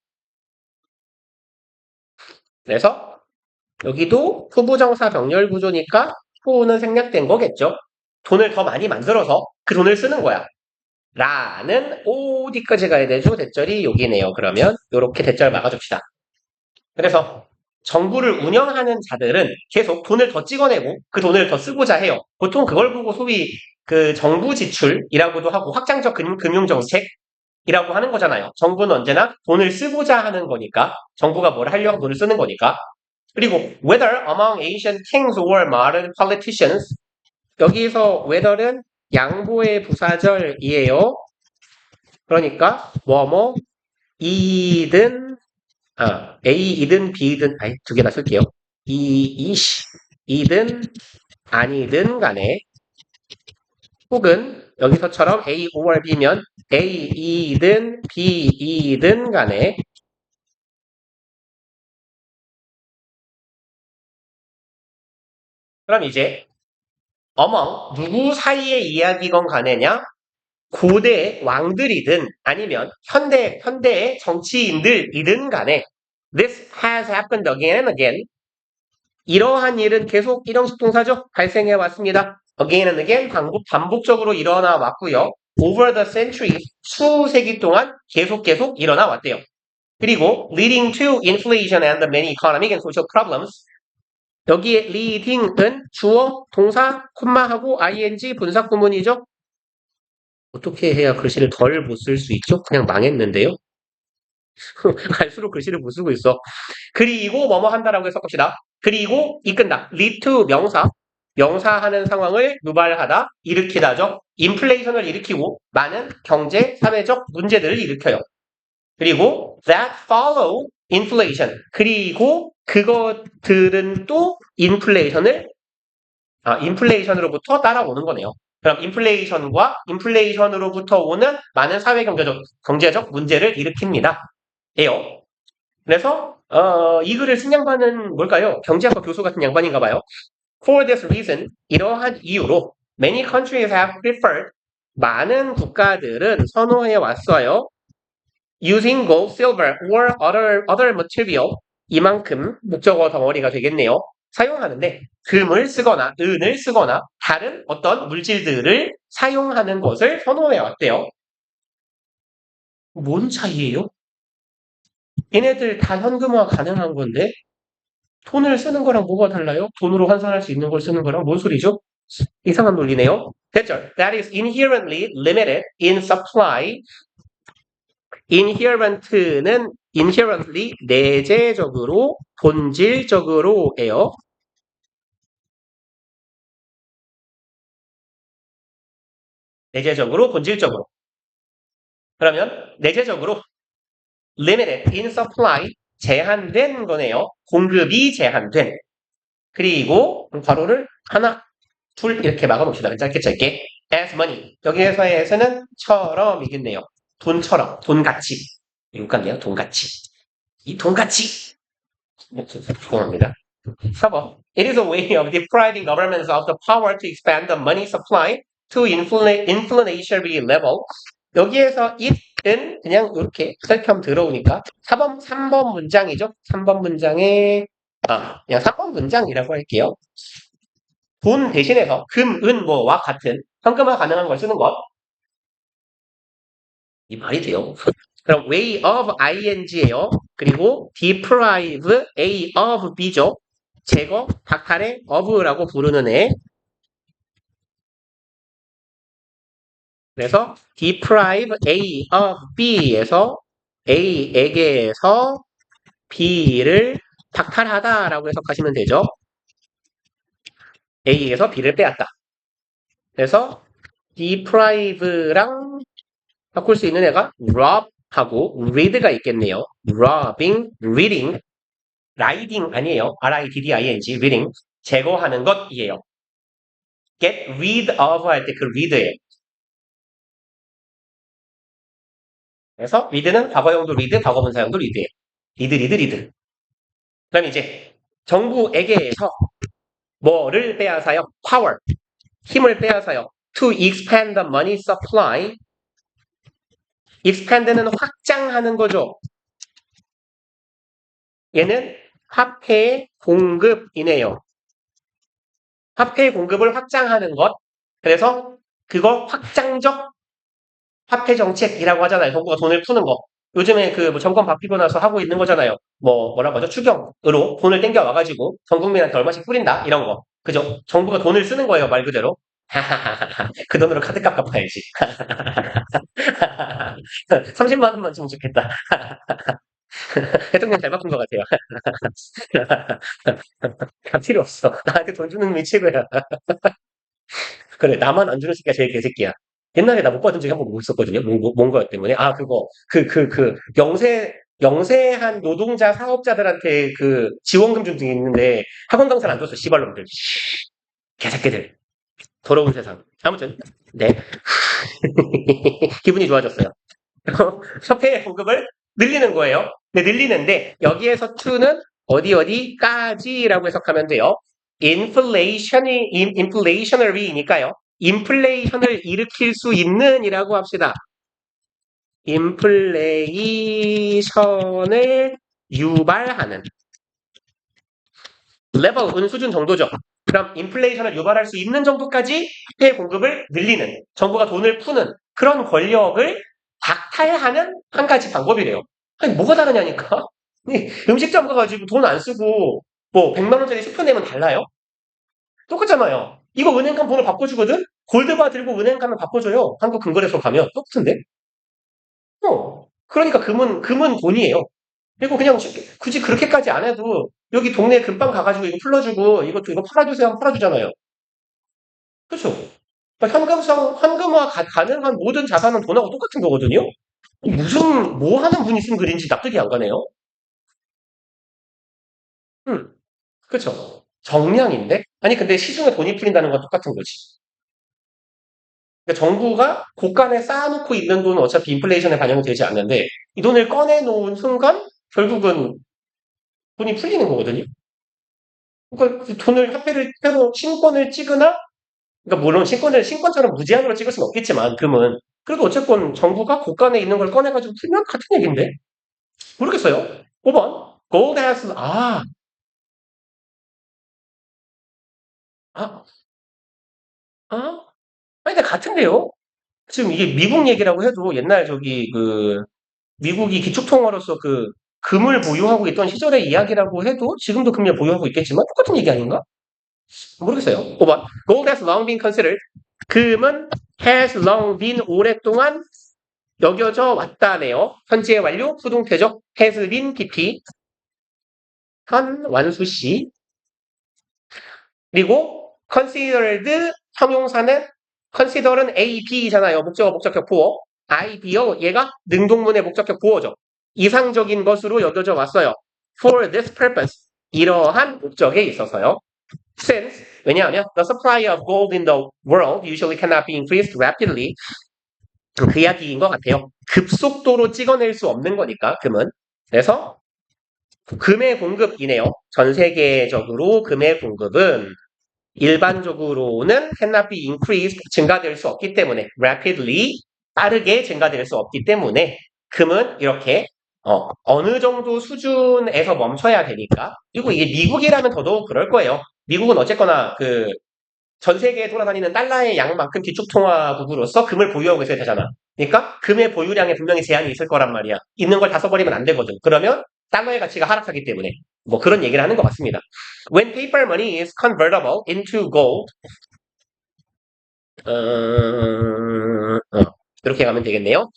그래서 여기도 후부정사 병렬 구조니까 후는 생략된 거겠죠. 돈을 더 많이 만들어서 그 돈을 쓰는 거야. 라는 어디까지 가야 되죠? 대절이 여기네요. 그러면 이렇게 대절 막아줍시다. 그래서 정부를 운영하는 자들은 계속 돈을 더 찍어내고 그 돈을 더 쓰고자 해요. 보통 그걸 보고 소위 그 정부 지출이라고도 하고 확장적 금융정책이라고 하는 거잖아요. 정부는 언제나 돈을 쓰고자 하는 거니까 정부가 뭘 하려고 돈을 쓰는 거니까. 그리고 whether among ancient kings or modern politicians 여기서 whether는 양보의 부사절이에요. 그러니까 뭐뭐 이든 A이든 B이든 두 개나 쓸게요. 이든 아니든 간에 혹은 여기서처럼 A or B면 A이든 B이든 간에 그럼 이제 among 누구 사이의 이야기건 간에냐 고대 왕들이든 아니면 현대의 정치인들이든 간에 This has happened again and again. 이러한 일은 계속 일형식 동사죠. 발생해 왔습니다. Again and again 반복적으로 일어나 왔고요. Over the centuries 수세기 동안 계속 일어나 왔대요. 그리고 leading to inflation and the many economic and social problems. 여기에 leading은 주어, 동사, 콤마하고 ing 분사 구문이죠. 어떻게 해야 글씨를 덜 못 쓸 수 있죠? 그냥 망했는데요. 갈수록 글씨를 못 쓰고 있어. 그리고 뭐뭐 한다라고 해서 봅시다. 그리고 이끈다. lead to 명사하는 상황을 유발하다, 일으키다죠. 인플레이션을 일으키고 많은 경제, 사회적 문제들을 일으켜요. 그리고 that follow inflation. 그리고 그것들은 또 인플레이션으로부터 따라오는 거네요. 그럼 인플레이션으로부터 오는 많은 사회 경제적 문제를 일으킵니다. 예요. 그래서 이 글을 쓴 양반은 뭘까요? 경제학과 교수 같은 양반인가 봐요. For this reason, 이러한 이유로 many countries have preferred 많은 국가들은 선호해 왔어요. Using gold, silver, or other material 이만큼 목적어 덩어리가 되겠네요. 사용하는데 금을 쓰거나 은을 쓰거나 다른 어떤 물질들을 사용하는 것을 선호해 왔대요. 뭔 차이예요? 얘네들 다 현금화 가능한 건데 돈을 쓰는 거랑 뭐가 달라요? 돈으로 환산할 수 있는 걸 쓰는 거랑 뭔 소리죠? 이상한 논리네요. 됐죠? That is inherently limited in supply. inherently 내재적으로 본질적으로예요. 내재적으로 본질적으로. 그러면 내재적으로 limited in supply, 제한된 거네요. 공급이 제한된. 그리고 괄호를 하나, 둘 이렇게 막아봅시다. 짧게 짧게. as money. 여기에서의 처럼이겠네요. 돈처럼, 돈같이. 이거 같네요. 돈같이. 이 돈같이. 죄송합니다. 4번. It is a way of depriving governments of the power to expand the money supply to inflationary level. 여기에서 it은 그냥 이렇게 셀겸 들어오니까 3번 문장이죠. 3번 문장에 그냥 3번 문장이라고 할게요. 돈 대신해서 금, 은, 뭐와 같은 현금화 가능한 걸 쓰는 것. 이 말이 돼요. 그럼 way of ing예요. 그리고 deprive a of b죠. 제거, 박탈의 of라고 부르는 애. 그래서 deprive a of b에서 a에게서 b를 박탈하다라고 해석하시면 되죠. a에게서 b를 빼앗다. 그래서 deprive랑 바꿀 수 있는 애가 rob하고 read가 있겠네요. robbing, reading, riding 아니에요. R-I-D-D-I-N-G, reading, 제거하는 것이에요. get rid of 할 때 그 read예요. 그래서 read는 과거형도 read, 과거분사형도 read예요. read. 그럼 이제 정부에게서 뭐를 빼앗아요? power, 힘을 빼앗아요. to expand the money supply. expand는 확장하는 거죠. 얘는 화폐의 공급이네요. 화폐의 공급을 확장하는 것. 그래서 그거 확장적 화폐 정책이라고 하잖아요. 정부가 돈을 푸는 거. 요즘에 그 정권 바뀌고 나서 하고 있는 거잖아요. 뭐라고 하죠? 추경으로 돈을 땡겨 와가지고 전 국민한테 얼마씩 뿌린다 이런 거. 그죠? 정부가 돈을 쓰는 거예요, 말 그대로. 그 돈으로 카드값 갚아야지. 30만 원만 주면 좋겠다. 대통령 잘 바꾼 것 같아요. 다 필요 없어. 나한테 돈 주는 놈이 최고야. 그래, 나만 안 주는 새끼가 제일 개새끼야. 옛날에 나 못 받은 적이 한 번 있었거든요. 뭔가 때문에. 그거. 영세한 노동자 사업자들한테 그 지원금 준 적이 있는데 학원 강사를 안 줬어. 씨발놈들. 개새끼들. 더러운 세상. 아무튼, 네. 기분이 좋아졌어요. 협회의 공급을 늘리는 거예요. 네, 늘리는데 여기에서 to는 어디까지라고 해석하면 돼요. inflationary니까요. 인플레이션을 일으킬 수 있는 이라고 합시다. 인플레이션을 유발하는 레벨은 수준 정도죠. 그럼 인플레이션을 유발할 수 있는 정도까지 화폐 공급을 늘리는 정부가 돈을 푸는 그런 권력을 박탈하는 한 가지 방법이래요. 아니 뭐가 다르냐니까. 음식점 가가지고 돈 안 쓰고 뭐 100만 원짜리 수표 내면 달라요? 똑같잖아요. 이거 은행간 돈을 바꿔주거든? 골드바 들고 은행가면 바꿔줘요. 한국금거래소 가면 똑같은데? 그러니까 금은 돈이에요. 그리고 그냥 굳이 그렇게까지 안 해도 여기 동네 금방 가가지고 이거 풀러주고 이거 팔아주세요 하면 팔아주잖아요. 그렇죠? 그러니까 현금화 가능한 모든 자산은 돈하고 똑같은 거거든요? 뭐 하는 분이 쓴 글인지 납득이 안 가네요. 그렇죠? 정량인데? 아니 근데 시중에 돈이 풀린다는 건 똑같은 거지. 그러니까 정부가 곳간에 쌓아놓고 있는 돈은 어차피 인플레이션에 반영이 되지 않는데 이 돈을 꺼내놓은 순간 결국은 돈이 풀리는 거거든요. 그러니까 그 돈을 화폐를 새로 신권을 찍으나 그러니까 물론 신권처럼 무제한으로 찍을 수는 없겠지만 금은 그래도 어쨌건 정부가 곳간에 있는 걸 꺼내가지고 풀면 같은 얘기인데 모르겠어요. 5번 gold has 아, 아, 아니 근데 같은데요? 지금 이게 미국 얘기라고 해도 옛날 미국이 기축통화로서 금을 보유하고 있던 시절의 이야기라고 해도 지금도 금을 보유하고 있겠지만 똑같은 얘기 아닌가? 모르겠어요. 5번. Gold has long been considered. 금은 has long been 오랫동안 여겨져 왔다네요. 현재 완료 수동태죠. has been PP. 현 완수시. 그리고 considered 형용사는 consider은 A, B잖아요. 목적어, 목적격, 보어. I, B요. 얘가 능동문의 목적격, 보어죠. 이상적인 것으로 여겨져 왔어요. For this purpose. 이러한 목적에 있어서요. Since, 왜냐하면 the supply of gold in the world usually cannot be increased rapidly. 그 이야기인 것 같아요. 급속도로 찍어낼 수 없는 거니까, 금은. 그래서 금의 공급이네요. 전 세계적으로 금의 공급은 일반적으로는 cannot be increased, 증가될 수 없기 때문에 rapidly, 빠르게 증가될 수 없기 때문에 금은 이렇게 어느 정도 수준에서 멈춰야 되니까. 그리고 이게 미국이라면 더더욱 그럴 거예요. 미국은 어쨌거나 그 전 세계에 돌아다니는 달러의 양만큼 기축통화국으로서 금을 보유하고 있어야 되잖아. 그러니까 금의 보유량에 분명히 제한이 있을 거란 말이야. 있는 걸 다 써버리면 안 되거든. 그러면 달러의 가치가 하락하기 때문에 뭐 그런 얘기를 하는 것 같습니다. When paper money is convertible into gold, 이렇게 가면 되겠네요.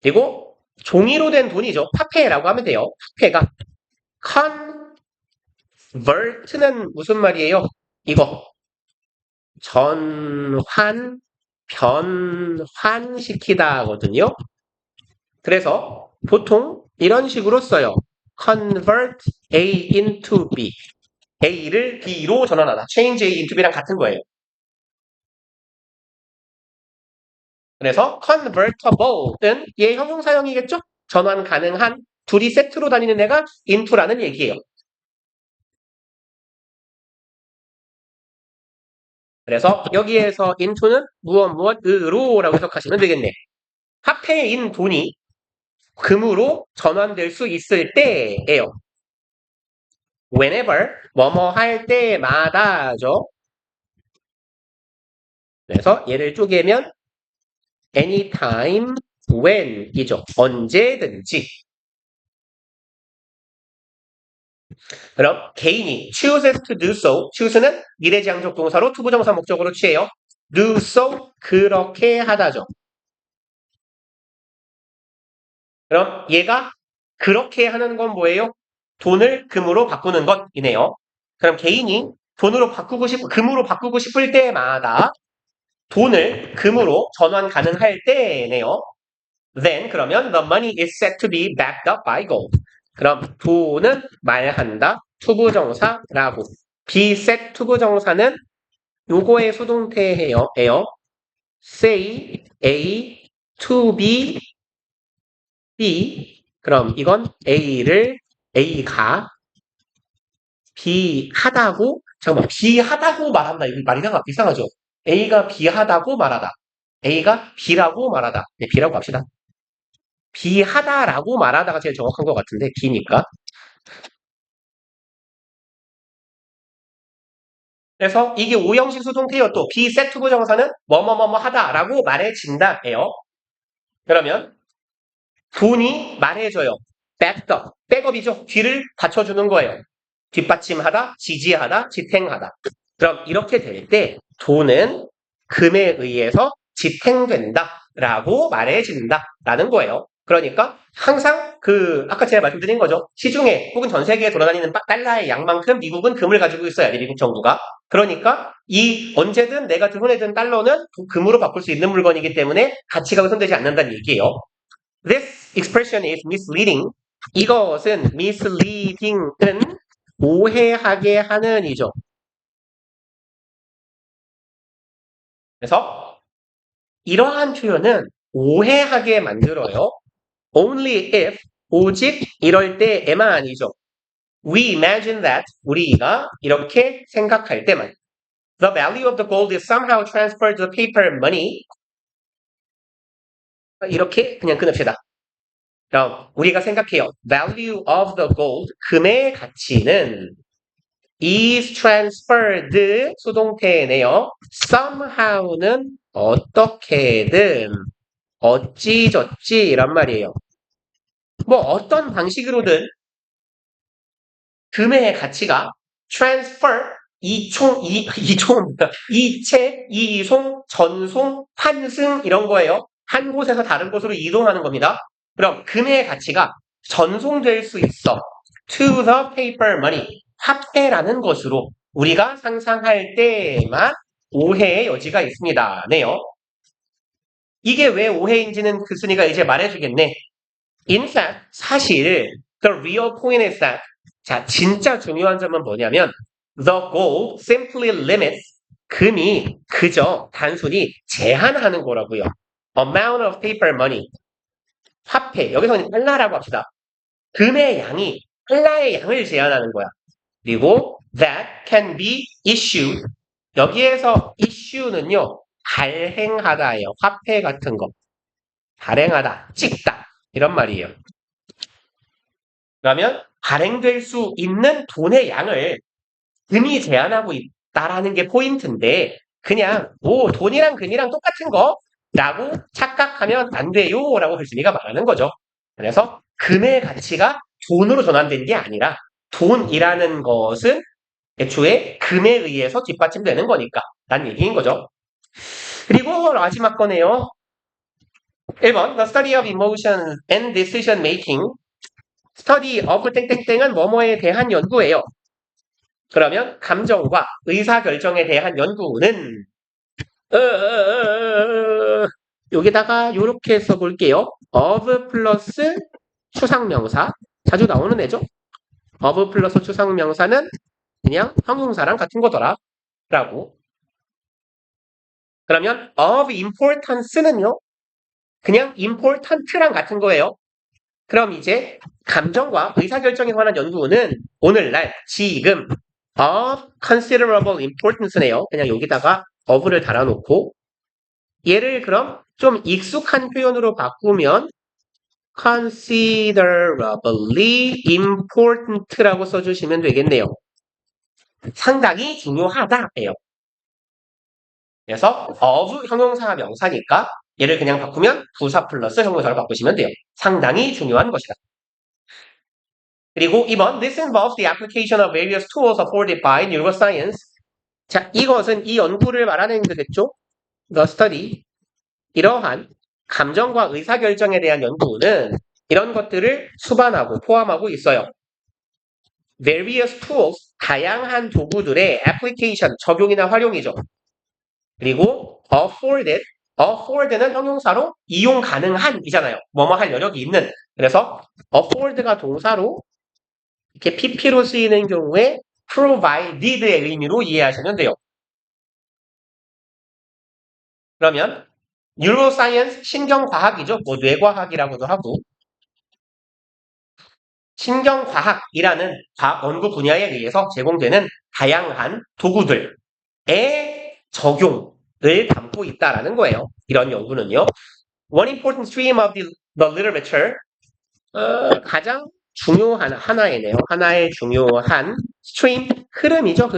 그리고 종이로 된 돈이죠. 화폐라고 하면 돼요. 화폐가 convert는 무슨 말이에요? 이거 전환, 변환시키다 하거든요. 그래서 보통 이런 식으로 써요. convert A into B. A를 B로 전환하다. change A into B랑 같은 거예요. 그래서 convertible은 얘 형용사형이겠죠? 전환 가능한 둘이 세트로 다니는 애가 into라는 얘기예요. 그래서 여기에서 into는 무엇으로라고 해석하시면 되겠네. 화폐인 돈이 금으로 전환될 수 있을 때예요. whenever 뭐뭐 할 때마다죠. 그래서 얘를 쪼개면 anytime when이죠. 언제든지. 그럼 개인이 chooses to do so. choose는 미래지향적 동사로 투부정사 목적으로 취해요. do so 그렇게 하다죠. 그럼 얘가 그렇게 하는 건 뭐예요? 돈을 금으로 바꾸는 것이네요. 그럼 개인이 금으로 바꾸고 싶을 때마다 돈을 금으로 전환 가능할 때네요. Then 그러면 the money is said to be backed up by gold. 그럼 돈은 말한다 투부정사라고. be said 투부정사는 요거의 수동태예요. say A to be B. 그럼 이건 A가 비하다고 잠깐만 비하다고 말한다. 이거 말이랑 이상하죠. A가 비하다고 말하다. A가 B라고 말하다. 네, B라고 합시다. 비하다라고 말하다가 제일 정확한 것 같은데 B니까. 그래서 이게 오형식 수동태요. 또 be said to 부정사는 뭐뭐뭐뭐 하다라고 말해진다예요. 그러면 돈이 말해줘요. backed up. 백업이죠. 뒤를 받쳐주는 거예요. 뒷받침하다, 지지하다, 지탱하다. 그럼 이렇게 될 때 돈은 금에 의해서 지탱된다라고 말해진다라는 거예요. 그러니까 항상 아까 제가 말씀드린 거죠. 시중에 혹은 전 세계에 돌아다니는 달러의 양만큼 미국은 금을 가지고 있어야 돼, 미국 정부가. 그러니까 언제든 내가 손에 든 달러는 금으로 바꿀 수 있는 물건이기 때문에 가치가 훼손되지 않는다는 얘기예요. This expression is misleading. 이것은 misleading은 오해하게 하는 이죠. 그래서 이러한 표현은 오해하게 만들어요. Only if, 오직 이럴 때에만이죠. We imagine that, 우리가 이렇게 생각할 때만. The value of the gold is somehow transferred to the paper money. 이렇게 그냥 끊읍시다. 그럼 우리가 생각해요. Value of the gold, 금의 가치는 is transferred, 수동태네요. somehow는 어떻게든, 어찌저찌 이란 말이에요. 뭐 어떤 방식으로든 금의 가치가 transfer, 이체, 이송, 전송, 환승 이런 거예요. 한 곳에서 다른 곳으로 이동하는 겁니다. 그럼 금의 가치가 전송될 수 있어. to the paper money. 화폐라는 것으로 우리가 상상할 때만 오해의 여지가 있습니다. 네요. 이게 왜 오해인지는 그 순이가 이제 말해주겠네. In fact, 사실 the real point is that 자, 진짜 중요한 점은 뭐냐면 the gold simply limits 금이 그저 단순히 제한하는 거라고요. amount of paper money 화폐 여기서는 달러라고 합시다. 금의 양이 달러의 양을 제한하는 거야. 그리고 that can be issued 여기에서 issue는요 발행하다예요. 화폐 같은 거 발행하다, 찍다 이런 말이에요. 그러면 발행될 수 있는 돈의 양을 금이 제한하고 있다라는 게 포인트인데 그냥 뭐 돈이랑 금이랑 똑같은 거라고 착각하면 안 돼요 라고 글쓴이가 말하는 거죠. 그래서 금의 가치가 돈으로 전환된 게 아니라 돈이라는 것은 애초에 금에 의해서 뒷받침되는 거니까 라는 얘기인 거죠. 그리고 마지막 거네요. 1번 The study of emotion and decision making study of 땡땡땡은 뭐뭐에 대한 연구예요. 그러면 감정과 의사결정에 대한 연구는 여기다가 이렇게 써볼게요. of 플러스 추상명사 자주 나오는 애죠. of 플러스 추상명사는 그냥 형용사랑 같은 거더라 라고. 그러면 of importance는요 그냥 important랑 같은 거예요. 그럼 이제 감정과 의사결정에 관한 연구는 오늘날 지금 of considerable importance네요. 그냥 여기다가 of를 달아놓고 얘를 그럼 좀 익숙한 표현으로 바꾸면 considerably important라고 써주시면 되겠네요. 상당히 중요하다예요. 그래서 of 형용사 명사니까 얘를 그냥 바꾸면 부사 플러스 형용사로 바꾸시면 돼요. 상당히 중요한 것이다. 그리고 2번 This involves the application of various tools afforded by neuroscience. 자, 이것은 이 연구를 말하는 거겠죠? The study. 이러한 감정과 의사결정에 대한 연구는 이런 것들을 수반하고 포함하고 있어요. Various tools, 다양한 도구들의 application, 적용이나 활용이죠. 그리고 afford는 형용사로 이용 가능한이잖아요. 뭐뭐 할 여력이 있는. 그래서 afford가 동사로 이렇게 pp로 쓰이는 경우에 provided의 의미로 이해하시면 돼요. 그러면 neuroscience 신경과학이죠. 뭐 뇌과학이라고도 하고 신경과학이라는 연구 분야에 의해서 제공되는 다양한 도구들의 적용을 담고 있다라는 거예요. 이런 연구는요. One important stream of the literature 가장 중요한 하나이네요. 하나의 중요한 stream 흐름이죠.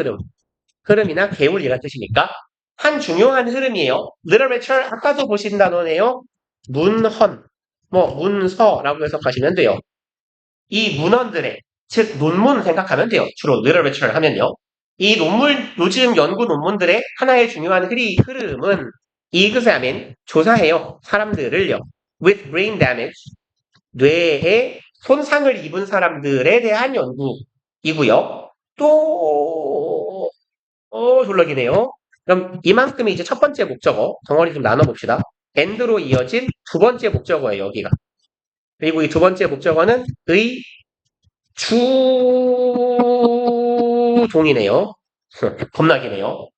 흐름이나 계울이라는 뜻이니까 한 중요한 흐름이에요. literature 아까도 보신 단어네요. 문헌, 문서라고 해석하시면 돼요. 이 문헌들의 즉 논문 생각하면 돼요. 주로 literature 하면요. 이 요즘 연구 논문들의 하나의 중요한 흐름은 examine, 조사해요. 사람들을요. with brain damage, 뇌에 손상을 입은 사람들에 대한 연구이고요. 또 졸라기네요. 그럼 이만큼이 이제 첫 번째 목적어, 덩어리 좀 나눠봅시다. and로 이어진 두 번째 목적어예요, 여기가. 그리고 이 두 번째 목적어는 주종이네요. 겁나기네요.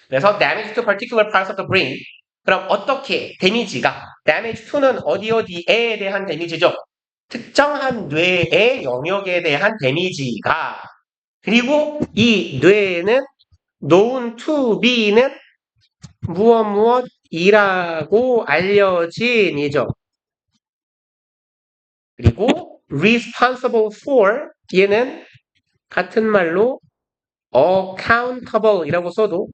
그래서 damage to particular parts of the brain. 그럼 어떻게 데미지가 damage to는 어디에 대한 데미지죠? 특정한 뇌의 영역에 대한 데미지가 그리고 이 뇌는 known to be는 무엇이라고 알려진이죠. 그리고 responsible for 얘는 같은 말로 accountable 이라고 써도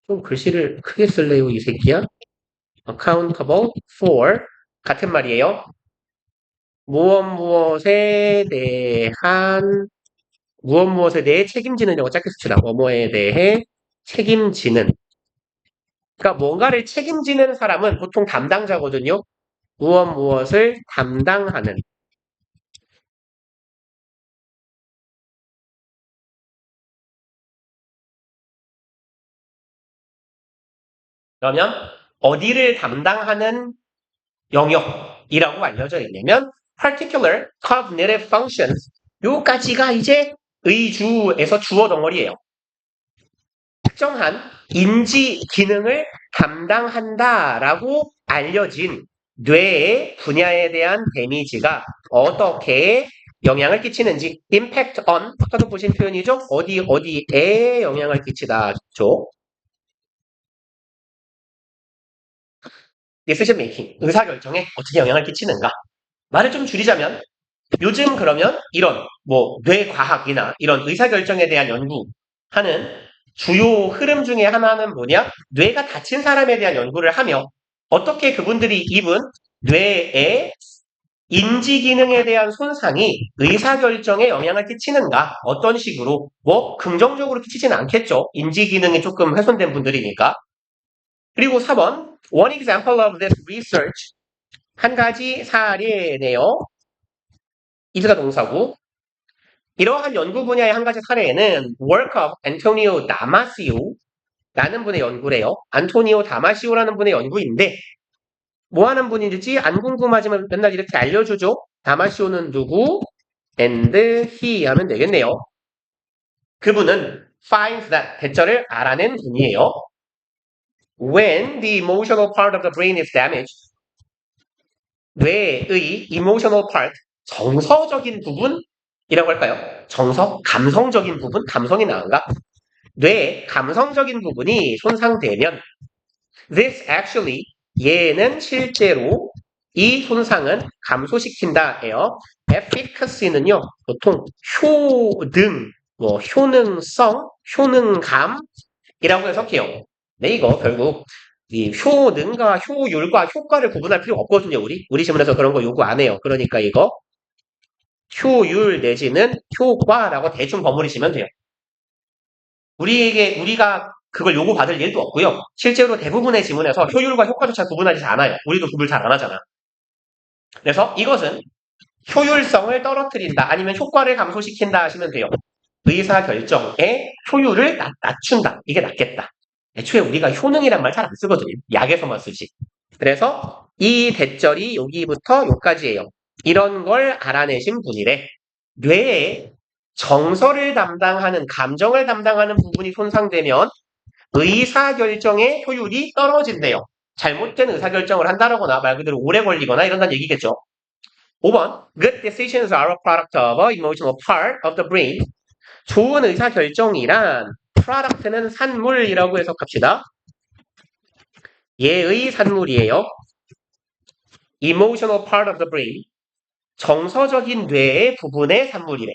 좀 글씨를 크게 쓸래요 이 새끼야. accountable for 같은 말이에요. 무엇에 대해 책임지는 영어 짧게 씁시다. 뭐뭐에 대해 책임지는. 그러니까 뭔가를 책임지는 사람은 보통 담당자거든요. 무엇을 담당하는. 그러면 어디를 담당하는 영역이라고 알려져 있냐면 particular cognitive functions. 요까지가 이제 의주에서 주어 덩어리예요. 특정한 인지 기능을 담당한다라고 알려진 뇌의 분야에 대한 데미지가 어떻게 영향을 끼치는지 impact on 아까도 보신 표현이죠. 어디에 영향을 끼치다죠. decision making 의사결정에 어떻게 영향을 끼치는가. 말을 좀 줄이자면 요즘 그러면 이런 뭐 뇌과학이나 이런 의사결정에 대한 연구하는 주요 흐름 중에 하나는 뭐냐? 뇌가 다친 사람에 대한 연구를 하며 어떻게 그분들이 입은 뇌의 인지 기능에 대한 손상이 의사결정에 영향을 끼치는가? 어떤 식으로? 뭐 긍정적으로 끼치지는 않겠죠. 인지 기능이 조금 훼손된 분들이니까. 그리고 4번 One example of this research 한 가지 사례네요. 이즈가 동사고 이러한 연구 분야의 한 가지 사례에는 work of Antonio Damasio라는 분의 연구래요. 안토니오 다마시오라는 분의 연구인데 뭐 하는 분인지 안 궁금하지만 맨날 이렇게 알려주죠. 다마시오는 누구? and he 하면 되겠네요. 그분은 finds that 대절을 알아낸 분이에요. When the emotional part of the brain is damaged 뇌의 emotional part 정서적인 부분이라고 할까요? 정서? 감성적인 부분? 감성이 나은가? 뇌의 감성적인 부분이 손상되면 this actually 얘는 실제로 이 손상은 감소시킨다예요. efficacy는요 보통 효능, 뭐 효능성, 효능감이라고 해석해요. 네 이거 결국 이 효능과 효율과 효과를 구분할 필요가 없거든요. 우리 신문에서 그런 거 요구 안 해요. 그러니까 이거 효율 내지는 효과라고 대충 버무리시면 돼요. 우리가 그걸 요구받을 일도 없고요. 실제로 대부분의 지문에서 효율과 효과조차 구분하지 않아요. 우리도 구분 잘 안 하잖아. 그래서 이것은 효율성을 떨어뜨린다 아니면 효과를 감소시킨다 하시면 돼요. 의사결정의 효율을 낮춘다. 이게 낫겠다. 애초에 우리가 효능이란 말 잘 안 쓰거든요. 약에서만 쓰지. 그래서 이 대절이 여기부터 여기까지예요. 이런 걸 알아내신 분이래. 뇌에 정서를 담당하는, 감정을 담당하는 부분이 손상되면 의사결정의 효율이 떨어진대요. 잘못된 의사결정을 한다거나 말 그대로 오래 걸리거나 이런다는 얘기겠죠. 5번 Good decisions are a product of an emotional part of the brain. 좋은 의사결정이란 product는 산물이라고 해석합시다. 얘의 산물이에요. emotional part of the brain. 정서적인 뇌의 부분의 산물이래.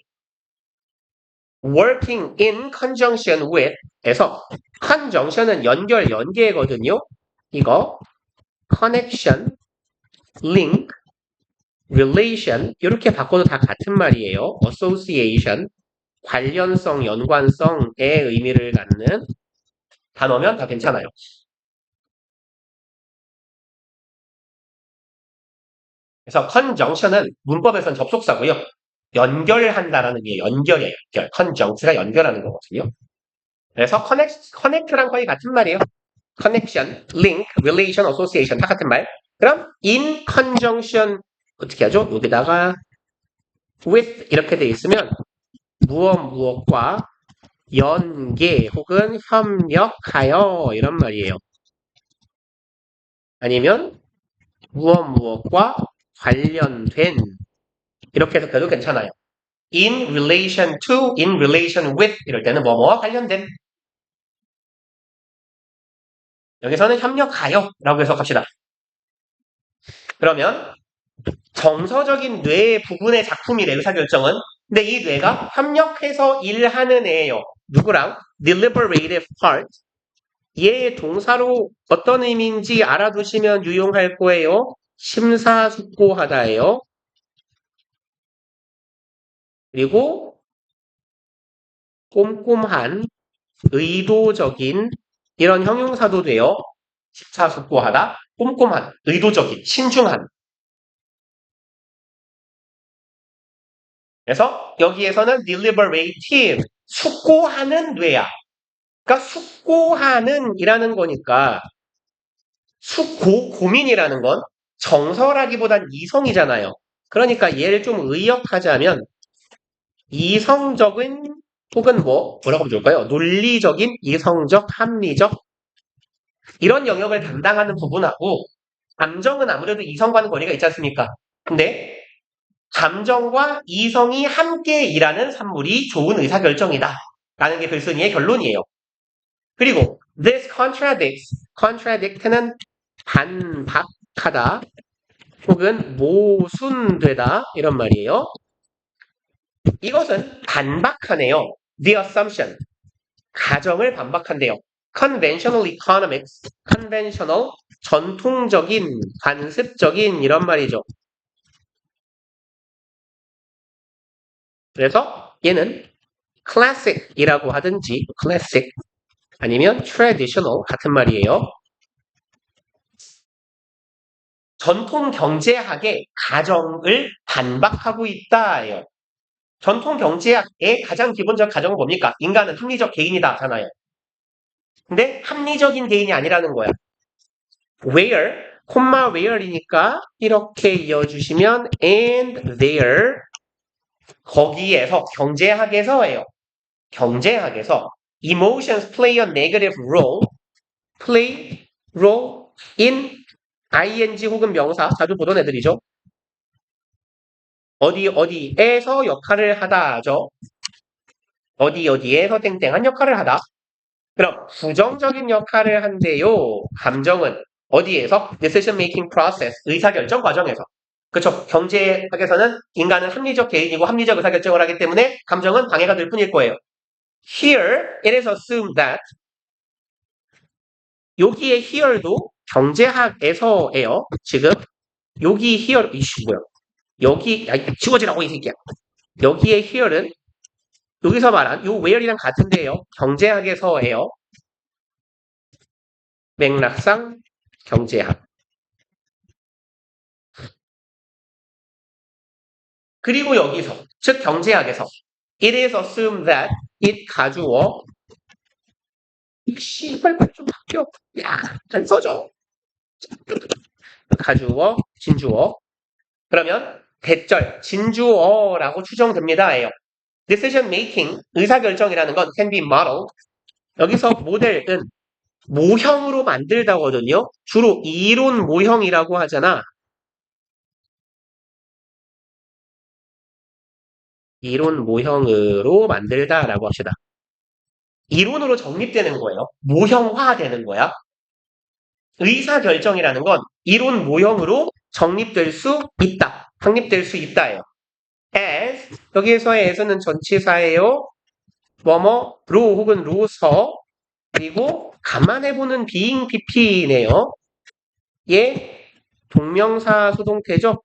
working in conjunction with 에서 conjunction은 연계거든요. 이거 connection, link, relation 이렇게 바꿔도 다 같은 말이에요. association, 관련성, 연관성의 의미를 갖는 단어면 다 괜찮아요. 그래서 conjunction은 문법에선 접속사고요. 연결한다라는 게 연결이에요. 연결. conjunct가 연결하는 거거든요. 그래서 connect랑 거의 같은 말이에요. connection, link, relation, association 다 같은 말. 그럼 in conjunction 어떻게 하죠? 여기다가 with 이렇게 돼 있으면 무엇과 연계 혹은 협력하여 이런 말이에요. 아니면 무엇과 관련된 이렇게 해석해도 괜찮아요. in relation to, in relation with 이럴 때는 뭐뭐와 관련된 여기서는 협력하여 라고 해석합시다. 그러면 정서적인 뇌의 부분의 작품이래 의사결정은. 근데 이 뇌가 협력해서 일하는 애예요. 누구랑? deliberative part. 얘 동사로 어떤 의미인지 알아두시면 유용할 거예요. 심사숙고하다예요. 그리고 꼼꼼한, 의도적인 이런 형용사도 돼요. 심사숙고하다, 꼼꼼한, 의도적인, 신중한. 그래서 여기에서는 deliberative, 숙고하는 뇌야. 그러니까 숙고하는 이라는 거니까 고민이라는 건 정서라기보단 이성이잖아요. 그러니까 얘를 좀 의역하자면 이성적인 혹은 뭐라고 하면 좋을까요? 논리적인, 이성적, 합리적 이런 영역을 담당하는 부분하고 감정은 아무래도 이성과는 거리가 있지 않습니까? 근데 감정과 이성이 함께 일하는 산물이 좋은 의사결정이다. 라는 게 글쓴이의 결론이에요. 그리고 this contradict는 반박하다 혹은 모순되다 이런 말이에요. 이것은 반박하네요. The assumption, 가정을 반박한대요. Conventional economics, conventional, 전통적인, 관습적인 이런 말이죠. 그래서 얘는 classic이라고 하든지 classic 아니면 traditional 같은 말이에요. 전통 경제학의 가정을 반박하고 있다예요. 전통 경제학의 가장 기본적 가정은 뭡니까? 인간은 합리적 개인이다잖아요. 근데 합리적인 개인이 아니라는 거야. where, where이니까 이렇게 이어주시면 and there 거기에서 경제학에서예요. 경제학에서 emotions play a negative role, play role in ing 혹은 명사 자주 보던 애들이죠. 어디에서 역할을 하다죠. 어디에서 땡땡한 역할을 하다. 그럼 부정적인 역할을 한대요. 감정은 어디에서? Decision making process, 의사결정 과정에서. 그렇죠. 경제학에서는 인간은 합리적 개인이고 합리적 의사결정을 하기 때문에 감정은 방해가 될 뿐일 거예요. Here, it is assumed that 여기에 here도 경제학에서예요. 지금 여기 here, 이씨 뭐야. 여기 지워지라고 이 새끼야. 여기에 here는 여기서 말한 요 where이랑 같은데요. 경제학에서예요. 맥락상 경제학. 그리고 여기서 즉 경제학에서 it is assumed that it 가주어 씨발 좀 바뀌어. 야, 잘 써줘. 가주어, 진주어. 그러면 대절, 진주어라고 추정됩니다예요. Decision making, 의사결정이라는 건 can be modeled. 여기서 모델은 모형으로 만들다거든요. 주로 이론 모형이라고 하잖아. 이론 모형으로 만들다라고 합시다. 이론으로 정립되는 거예요. 모형화되는 거야. 의사결정이라는 건 이론 모형으로 정립될 수 있다. 확립될 수 있다예요. as, 여기에서의 as는 전치사예요. 뭐뭐로 혹은 로서 그리고 감안해보는 being pp네요. 얘 동명사 수동태죠.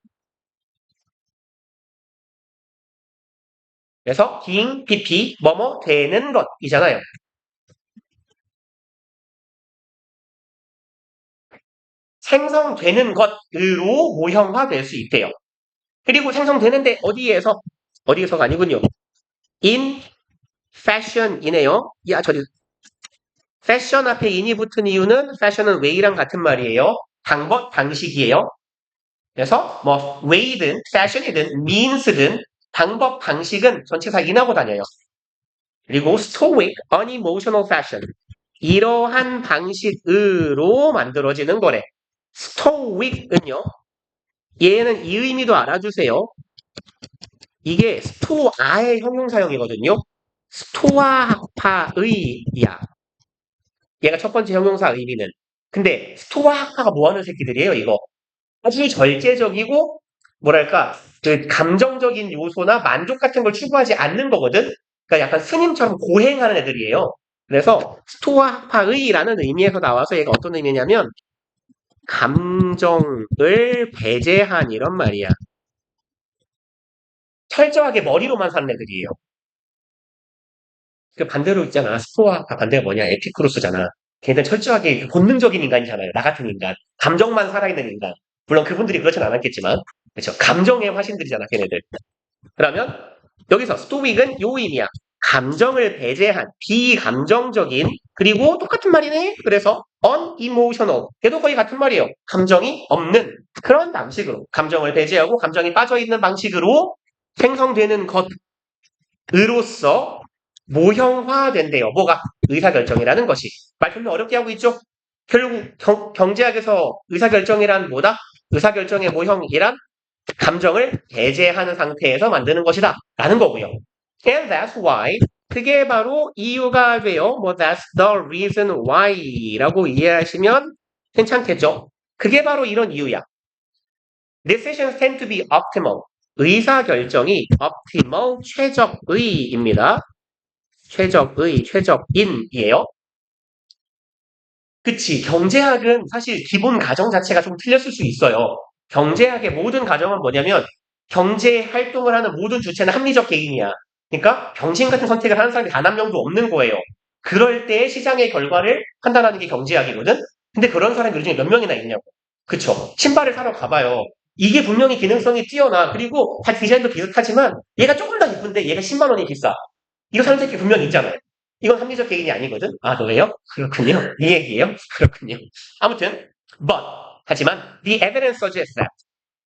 그래서 being pp 뭐뭐 되는 것이잖아요. 생성되는 것으로 모형화될 수 있대요. 그리고 생성되는데 어디에서가 아니군요. in fashion이네요. 야, 저리 패션 앞에 in이 붙은 이유는 fashion은 way랑 같은 말이에요. 방법, 방식이에요. 그래서 뭐 way든 fashion이든 means든 방법, 방식은 전치사 in하고 다녀요. 그리고 stoic, unemotional fashion 이러한 방식으로 만들어지는 거래. stoic은요. 얘는 이 의미도 알아주세요. 이게 스토아의 형용사형이거든요. 스토아 학파의야. 얘가 첫 번째 형용사 의미는. 근데 스토아 학파가 뭐하는 새끼들이에요, 이거. 아주 절제적이고 뭐랄까 그 감정적인 요소나 만족 같은 걸 추구하지 않는 거거든. 그러니까 약간 스님처럼 고행하는 애들이에요. 그래서 스토아 학파의라는 의미에서 나와서 얘가 어떤 의미냐면 감정을 배제한 이런 말이야. 철저하게 머리로만 사는 애들이에요. 그 반대로 있잖아. 스토아가 반대가 뭐냐? 에피쿠로스잖아. 걔는 철저하게 본능적인 인간이잖아요. 나 같은 인간. 감정만 살아있는 인간. 물론 그분들이 그렇진 않았겠지만. 그렇죠. 감정의 화신들이잖아, 걔네들. 그러면 여기서 스토익은 요 의미야. 감정을 배제한 비감정적인 그리고 똑같은 말이네. 그래서 unemotional 얘도 거의 같은 말이에요. 감정이 없는 그런 방식으로 감정을 배제하고 감정이 빠져있는 방식으로 생성되는 것으로서 모형화된대요. 뭐가? 의사결정이라는 것이. 말 좀 어렵게 하고 있죠? 결국 경제학에서 의사결정이란 뭐다? 의사결정의 모형이란 감정을 배제하는 상태에서 만드는 것이다. 라는 거고요. And that's why 그게 바로 이유가 돼요. 뭐 that's the reason why 라고 이해하시면 괜찮겠죠? 그게 바로 이런 이유야. Decisions tend to be optimal. 의사결정이 optimal, 최적의입니다. 최적의, 최적인이에요. 그치. 경제학은 사실 기본 가정 자체가 좀 틀렸을 수 있어요. 경제학의 모든 가정은 뭐냐면 경제 활동을 하는 모든 주체는 합리적 개인이야. 그러니까 병신 같은 선택을 하는 사람이 단 한 명도 없는 거예요. 그럴 때 시장의 결과를 판단하는 게 경제학이거든? 근데 그런 사람이 요즘에 몇 명이나 있냐고. 그쵸. 신발을 사러 가봐요. 이게 분명히 기능성이 뛰어나. 그리고 다 디자인도 비슷하지만 얘가 조금 더 이쁜데 얘가 10만 원이 비싸. 이거 사는 새끼 분명히 있잖아요. 이건 합리적 개인이 아니거든? 아, 너예요? 그렇군요. 이 얘기예요? 그렇군요. 아무튼, 하지만, the evidence suggests that.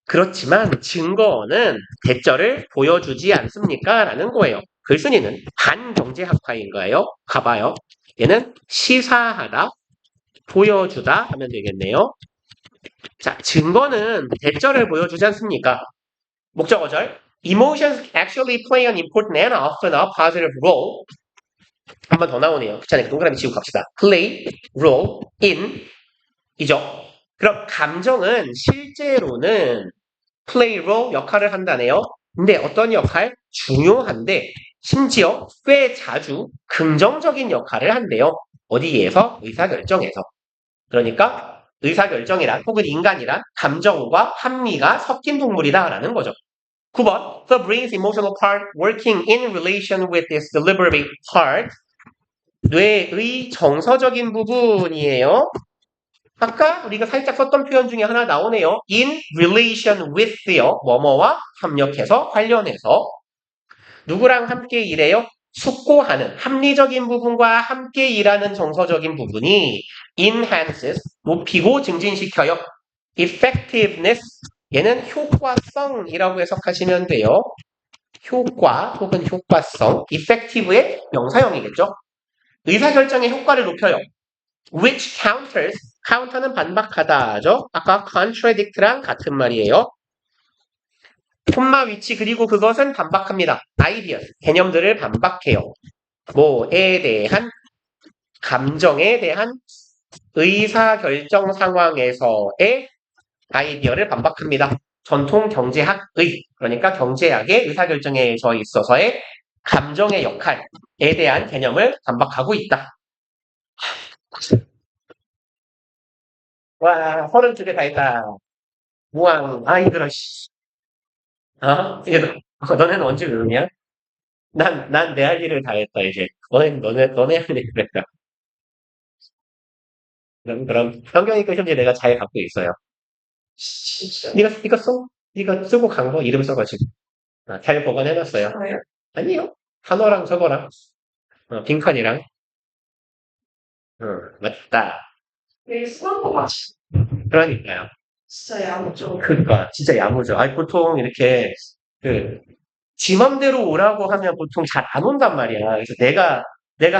그렇지만 증거는 대절을 보여주지 않습니까? 라는 거예요. 글쓴이는 반경제학파인가요? 가봐요. 얘는 시사하다, 보여주다 하면 되겠네요. 자, 증거는 대절을 보여주지 않습니까? 목적어절. Emotions actually play an important and often a positive role. 한 번 더 나오네요. 귀찮으니까 동그라미 치고 갑시다. Play, role, in 이죠. 그럼 감정은 실제로는 play role 역할을 한다네요. 근데 어떤 역할? 중요한데 심지어 꽤 자주 긍정적인 역할을 한대요. 어디에서? 의사결정에서. 그러니까 의사결정이란 혹은 인간이란 감정과 합리가 섞인 동물이다라는 거죠. 9번 The brain's emotional part working in relation with its deliberate part 뇌의 정서적인 부분이에요. 아까 우리가 살짝 썼던 표현 중에 하나 나오네요. in relation with요. 뭐뭐와 협력해서 관련해서 누구랑 함께 일해요? 숙고하는 합리적인 부분과 함께 일하는 정서적인 부분이 enhances 높이고 증진시켜요. effectiveness 얘는 효과성이라고 해석하시면 돼요. 효과 혹은 효과성 effective의 명사형이겠죠. 의사결정의 효과를 높여요. which counters counter는 반박하다죠. 아까 contradict랑 같은 말이에요. 콤마 위치 그리고 그것은 반박합니다. ideas 개념들을 반박해요. 뭐에 대한 감정에 대한 의사결정 상황에서의 아이디어를 반박합니다. 전통 경제학의 그러니까 경제학의 의사결정에 있어서의 감정의 역할에 대한 개념을 반박하고 있다. 와, 32개 다 했다. 우왕, 힘들어, 씨. 너네는 언제 외우냐? 난 내 할 일을 다 했다, 이제. 너네 할 일을 했다. 그럼, 성경이과 현재 내가 잘 갖고 있어요. 진짜. 네가 써? 네가 쓰고 간 거 이름 써가지고. 잘 보관해놨어요. 저요? 아니요. 단어랑 저거랑, 빈칸이랑. 맞다. 되게 순한 거 같지. 그러니까요. 진짜 야무져. 그러니까, 진짜 야무져. 아니, 보통 이렇게, 지 맘대로 오라고 하면 보통 잘 안 온단 말이야. 그래서 내가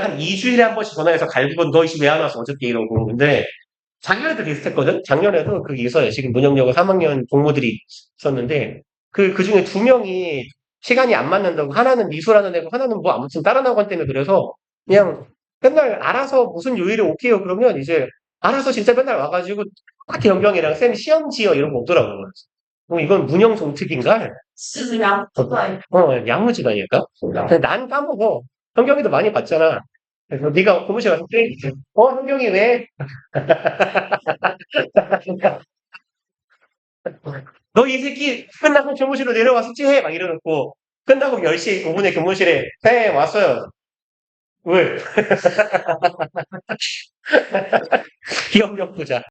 한 2주일에 한 번씩 전화해서 갈구건 너 왜 안 왔어? 어저께 이러고. 근데 작년에도 비슷했거든? 작년에도 그게 있어요. 지금 문영여고 3학년 동무들이 있었는데, 그 중에 2명이 시간이 안 맞는다고, 하나는 미술하는 애고, 하나는 뭐 아무튼 다른 학원 때문에 그래서, 그냥 맨날 알아서 무슨 요일에 올게요. 그러면 이제, 알아서 진짜 맨날 와가지고, 똑같이 연경이랑 쌤 시험 지어 이런 거 없더라고요. 이건 문영 종특인가? 진짜 야무져. 야무지다니까? 근데 난 까먹어. 현경이도 많이 봤잖아. 그래서 네가 고무실 가서 현경이 왜? 너 이 새끼 끝나고 교무실로 내려와 숙제해 막 이러놓고 끝나고 10시 5분에 교무실에 쌤 왔어요. 왜? 기억력 보자.